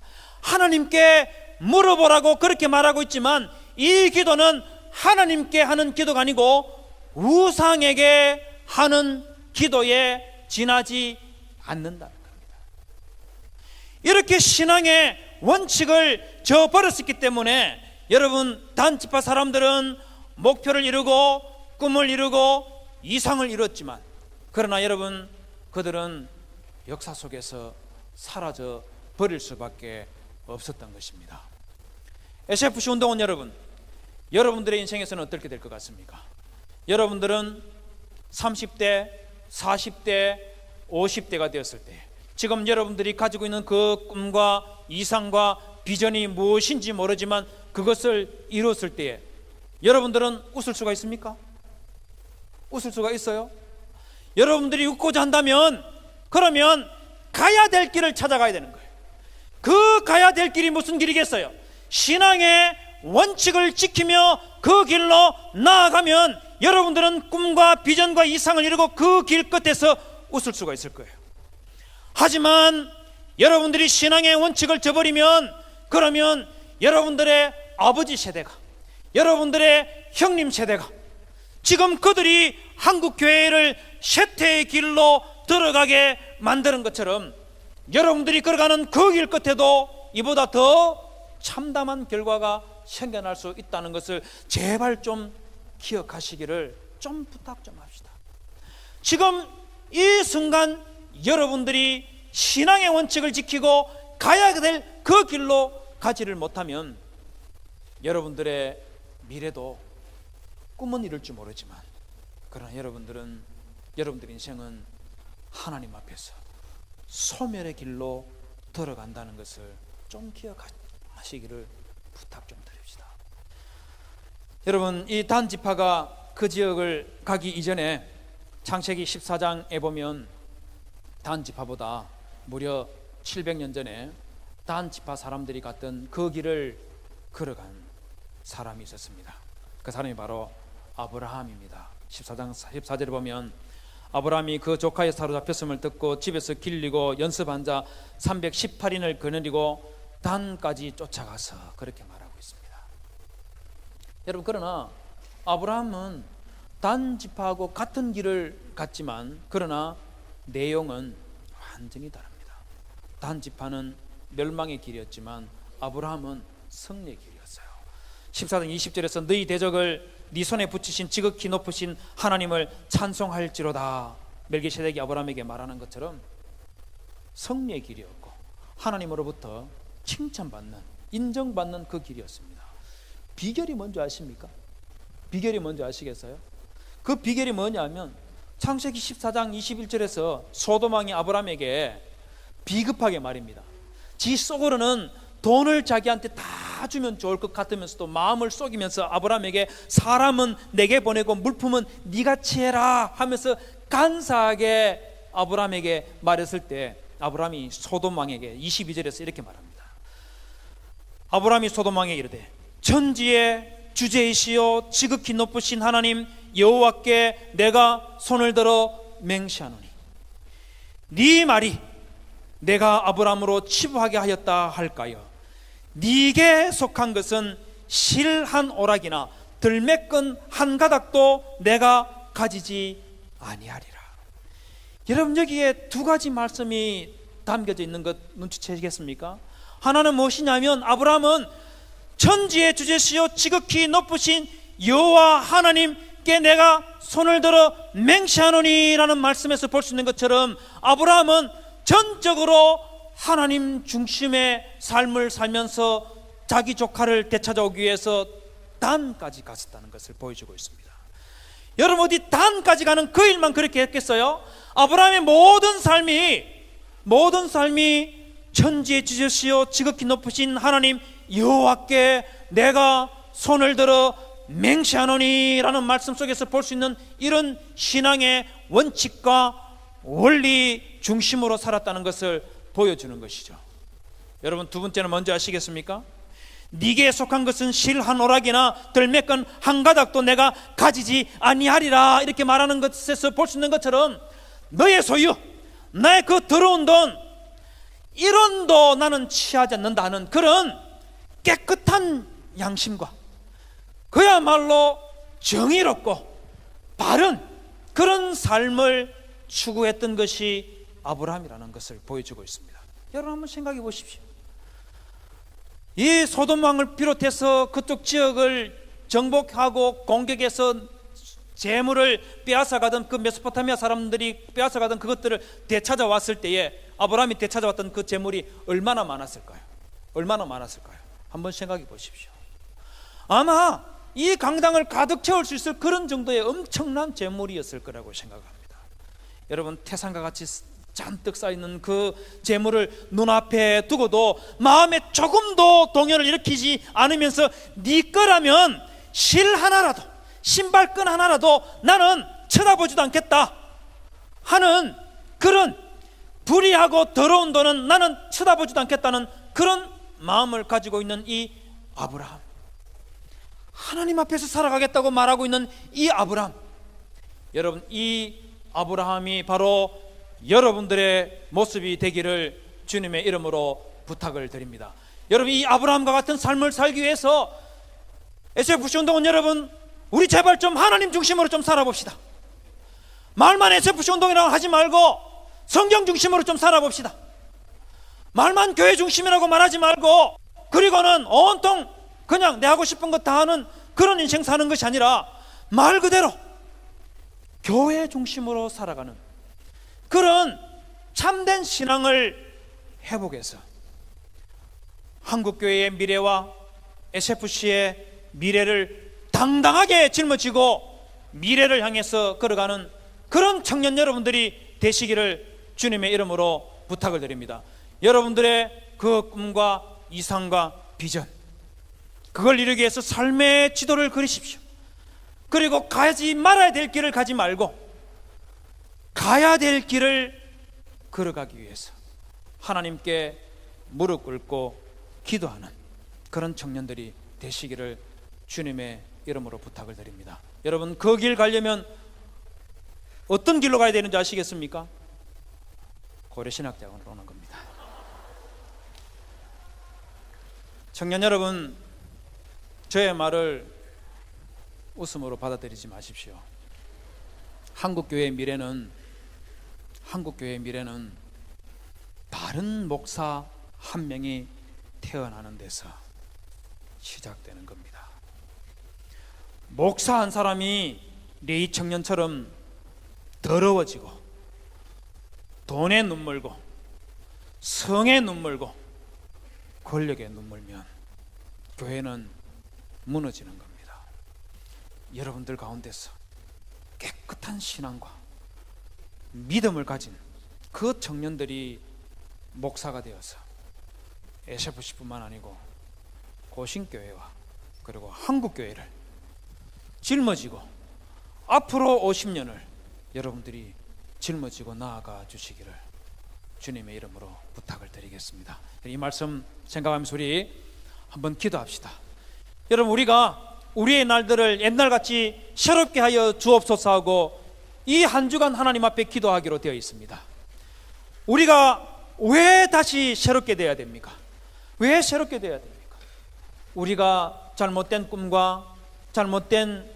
하나님께 물어보라고 그렇게 말하고 있지만, 이 기도는 하나님께 하는 기도가 아니고 우상에게 하는 기도에 지나지 않는다는 겁니다. 이렇게 신앙의 원칙을 저버렸기 때문에 여러분, 단지파 사람들은 목표를 이루고 꿈을 이루고 이상을 이뤘지만, 그러나 여러분, 그들은 역사 속에서 사라져 버릴 수밖에 없었던 것입니다. SFC 운동원 여러분, 여러분들의 인생에서는 어떻게 될 것 같습니까? 여러분들은 30대, 40대, 50대가 되었을 때, 지금 여러분들이 가지고 있는 그 꿈과 이상과 비전이 무엇인지 모르지만 그것을 이뤘을 때에 여러분들은 웃을 수가 있습니까? 웃을 수가 있어요? 여러분들이 웃고자 한다면, 그러면 가야 될 길을 찾아가야 되는 거예요. 그 가야 될 길이 무슨 길이겠어요? 신앙의 원칙을 지키며 그 길로 나아가면 여러분들은 꿈과 비전과 이상을 이루고 그 길 끝에서 웃을 수가 있을 거예요. 하지만 여러분들이 신앙의 원칙을 저버리면, 그러면 여러분들의 아버지 세대가, 여러분들의 형님 세대가 지금 그들이 한국교회를 쇠퇴의 길로 들어가게 만드는 것처럼 여러분들이 걸어가는 그 길 끝에도 이보다 더 참담한 결과가 생겨날 수 있다는 것을 제발 좀 기억하시기를 좀 부탁 좀 합시다. 지금 이 순간 여러분들이 신앙의 원칙을 지키고 가야 될 그 길로 가지를 못하면 여러분들의 미래도 꿈은 이룰지 모르지만, 그러나 여러분들의 인생은 하나님 앞에서 소멸의 길로 들어간다는 것을 좀 기억하시기를 부탁 좀 드립시다. 여러분, 이 단지파가 그 지역을 가기 이전에 창세기 14장에 보면 단지파보다 무려 700년 전에 단지파 사람들이 갔던 그 길을 걸어간 사람이 있었습니다. 그 사람이 바로 아브라함입니다. 14장 14절에 보면 아브라함이 그 조카의 사로잡혔음을 듣고 집에서 길리고 연습한 자 318인을 거느리고 단까지 쫓아가서 그렇게 말하고 있습니다. 여러분, 그러나 아브라함은 단지파하고 같은 길을 갔지만, 그러나 내용은 완전히 다릅니다. 단지파는 멸망의 길이었지만 아브라함은 승리의 길이었어요. 14장 20절에서 너희 대적을 네 손에 붙이신 지극히 높으신 하나님을 찬송할지로다, 멜기세덱이 아브라함에게 말하는 것처럼 승리의 길이었고 하나님으로부터 칭찬받는, 인정받는 그 길이었습니다. 비결이 뭔지 아십니까? 비결이 뭔지 아시겠어요? 그 비결이 뭐냐면 창세기 14장 21절에서 소돔왕이 아브라함에게 비급하게 말입니다. 지 속으로는 돈을 자기한테 다 주면 좋을 것 같으면서도 마음을 속이면서 아브라함에게 사람은 내게 보내고 물품은 네가 취해라 하면서 간사하게 아브라함에게 말했을 때 아브라함이 소돔왕에게 22절에서 이렇게 말합니다. 아브라함이 소돔왕에게 이르되 천지의 주제이시요 지극히 높으신 하나님 여호와께 내가 손을 들어 맹세하노니 네 말이 내가 아브라함으로 치부하게 하였다 할까요? 네게 속한 것은 실 한 오락이나 들매끈 한 가닥도 내가 가지지 아니하리라. 여러분, 여기에 두 가지 말씀이 담겨져 있는 것 눈치채시겠습니까? 하나는 무엇이냐면 아브라함은 천지의 주제시요 지극히 높으신 여호와 하나님께 내가 손을 들어 맹세하노니라는 말씀에서 볼 수 있는 것처럼 아브라함은 전적으로 하나님 중심의 삶을 살면서 자기 조카를 되찾아오기 위해서 단까지 갔었다는 것을 보여주고 있습니다. 여러분, 어디 단까지 가는 그 일만 그렇게 했겠어요? 아브라함의 모든 삶이 천지의 주제시요 지극히 높으신 하나님 여호와께 내가 손을 들어 맹세하노니라는 말씀 속에서 볼 수 있는 이런 신앙의 원칙과 원리 중심으로 살았다는 것을 보여주는 것이죠. 여러분, 두 번째는 뭔지 아시겠습니까? 네게 속한 것은 실 한 오락이나 들매끈 한 가닥도 내가 가지지 아니하리라 이렇게 말하는 것에서 볼 수 있는 것처럼 너의 소유, 나의 그 더러운 돈, 1원도 나는 취하지 않는다 하는 그런 깨끗한 양심과 그야말로 정의롭고 바른 그런 삶을 추구했던 것이 아브라함이라는 것을 보여주고 있습니다. 여러분, 한번 생각해 보십시오. 이 소돔왕을 비롯해서 그쪽 지역을 정복하고 공격해서 재물을 빼앗아가던 그 메소포타미아 사람들이 빼앗아가던 그것들을 되찾아왔을 때에 아브라함이 되찾아왔던 그 재물이 얼마나 많았을까요? 얼마나 많았을까요? 한번 생각해 보십시오. 아마 이 강당을 가득 채울 수 있을 그런 정도의 엄청난 재물이었을 거라고 생각합니다. 여러분, 태산과 같이 잔뜩 쌓이는 그 재물을 눈앞에 두고도 마음에 조금도 동요를 일으키지 않으면서 네 거라면 실 하나라도, 신발끈 하나라도 나는 쳐다보지도 않겠다 하는 그런 불의하고 더러운 돈은 나는 쳐다보지도 않겠다는 그런 마음을 가지고 있는 이 아브라함, 하나님 앞에서 살아가겠다고 말하고 있는 이 아브라함, 여러분, 이 아브라함이 바로 여러분들의 모습이 되기를 주님의 이름으로 부탁을 드립니다. 여러분, 이 아브라함과 같은 삶을 살기 위해서 SFC 운동은 여러분, 우리 제발 좀 하나님 중심으로 좀 살아봅시다. 말만 SFC 운동이라고 하지 말고 성경 중심으로 좀 살아봅시다. 말만 교회 중심이라고 말하지 말고, 그리고는 온통 그냥 내 하고 싶은 것 다 하는 그런 인생 사는 것이 아니라 말 그대로 교회 중심으로 살아가는 그런 참된 신앙을 회복해서 한국교회의 미래와 SFC의 미래를 당당하게 짊어지고 미래를 향해서 걸어가는 그런 청년 여러분들이 되시기를 주님의 이름으로 부탁을 드립니다. 여러분들의 그 꿈과 이상과 비전, 그걸 이루기 위해서 삶의 지도를 그리십시오. 그리고 가지 말아야 될 길을 가지 말고 가야 될 길을 걸어가기 위해서 하나님께 무릎 꿇고 기도하는 그런 청년들이 되시기를 주님의 이름으로 부탁을 드립니다. 여러분, 그 길 가려면 어떤 길로 가야 되는지 아시겠습니까? 고려신학대학원으로 오는 겁니다. 청년 여러분, 저의 말을 웃음으로 받아들이지 마십시오. 한국교회의 미래는 바른 목사 한 명이 태어나는 데서 시작되는 겁니다. 목사 한 사람이 레이 청년처럼 더러워지고 돈에 눈물고 성에 눈물고 권력에 눈물면 교회는 무너지는 겁니다. 여러분들 가운데서 깨끗한 신앙과 믿음을 가진 그 청년들이 목사가 되어서 SFC뿐만 아니고 고신교회와 그리고 한국교회를 짊어지고 앞으로 50년을 여러분들이 짊어지고 나아가 주시기를 주님의 이름으로 부탁을 드리겠습니다. 이 말씀 생각하면서 우리 한번 기도합시다. 여러분, 우리가 우리의 날들을 옛날같이 새롭게 하여 주옵소서 하고 이 한 주간 하나님 앞에 기도하기로 되어 있습니다. 우리가 왜 다시 새롭게 되어야 됩니까? 왜 새롭게 되어야 됩니까? 우리가 잘못된 꿈과 잘못된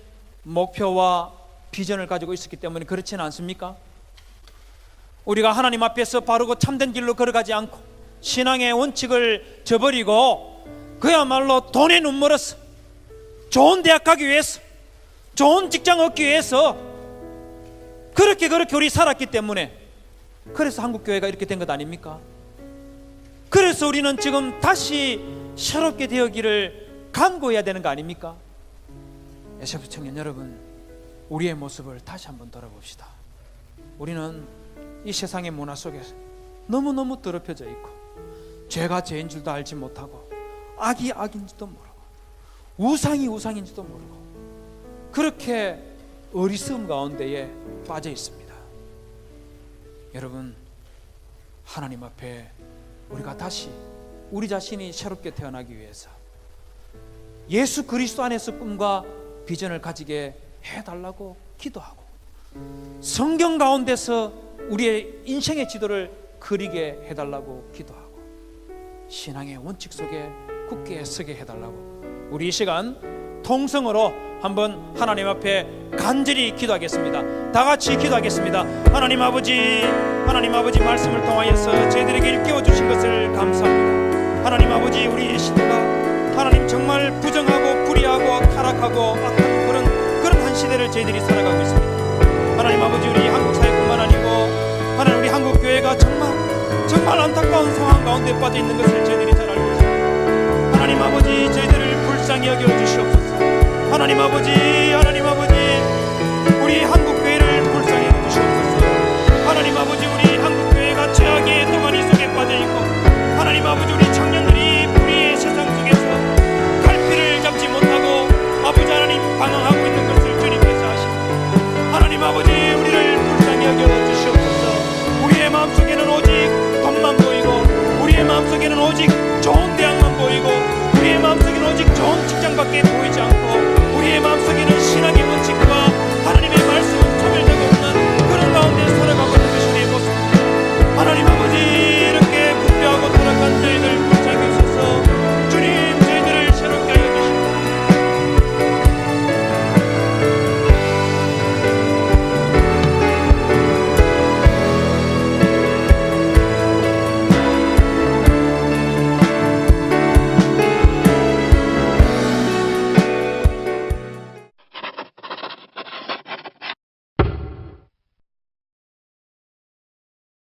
목표와 비전을 가지고 있었기 때문에 그렇지는 않습니까? 우리가 하나님 앞에서 바르고 참된 길로 걸어가지 않고 신앙의 원칙을 저버리고 그야말로 돈에 눈물어서 좋은 대학 가기 위해서, 좋은 직장 얻기 위해서 그렇게 우리 살았기 때문에, 그래서 한국교회가 이렇게 된 것 아닙니까? 그래서 우리는 지금 다시 새롭게 되어기를 간구해야 되는 거 아닙니까? SF 청년 여러분, 우리의 모습을 다시 한번 돌아봅시다. 우리는 이 세상의 문화 속에서 너무너무 더럽혀져 있고 죄가 죄인 줄도 알지 못하고 악이 악인지도 모르고 우상이 우상인지도 모르고 그렇게 어리석음 가운데에 빠져 있습니다. 여러분, 하나님 앞에 우리가 다시 우리 자신이 새롭게 태어나기 위해서 예수 그리스도 안에서 꿈과 비전을 가지게 해달라고 기도하고 성경 가운데서 우리의 인생의 지도를 그리게 해달라고 기도하고 신앙의 원칙 속에 굳게 서게 해달라고 우리 이 시간 통성으로 한번 하나님 앞에 간절히 기도하겠습니다. 다 같이 기도하겠습니다. 하나님 아버지 말씀을 통하여서 저희들에게 일깨워 주신 것을 감사합니다. 하나님 아버지, 우리 시대가 하나님 정말 부정하고 불의하고 타락하고 악한 그런 한 시대를 저희들이 살아가고 있습니다. 하나님 아버지, 우리 한국 사회뿐만 아니고 하나님 우리 한국 교회가 정말 안타까운 상황 가운데 빠져 있는 것을 저희들이 잘 알고 있습니다. 하나님 아버지, 저희들을 불쌍히 여겨 주시옵소서. 하나님 아버지, 우리 한국 교회를 불쌍히 여겨 주시옵소서. 하나님 아버지, 우리 한국 교회가 죄악의 동아리 속에 빠져 있고 하나님 아버지, 우리 청년들이 불의의 세상 속에서 갈피를 잡지 못하고 아버지 하나님 방황하고 있는 것을 주님께서 아십니다. 하나님 아버지, 우리를 불쌍히 여겨 주시옵소서. 우리의 마음속에는 오직 돈만 보이고 우리의 마음속에는 오직 좋은 대학만 보이고 우리의 마음속에는 오직 좋은 직장밖에 보이지 않고 우리의 마음속에는 신앙이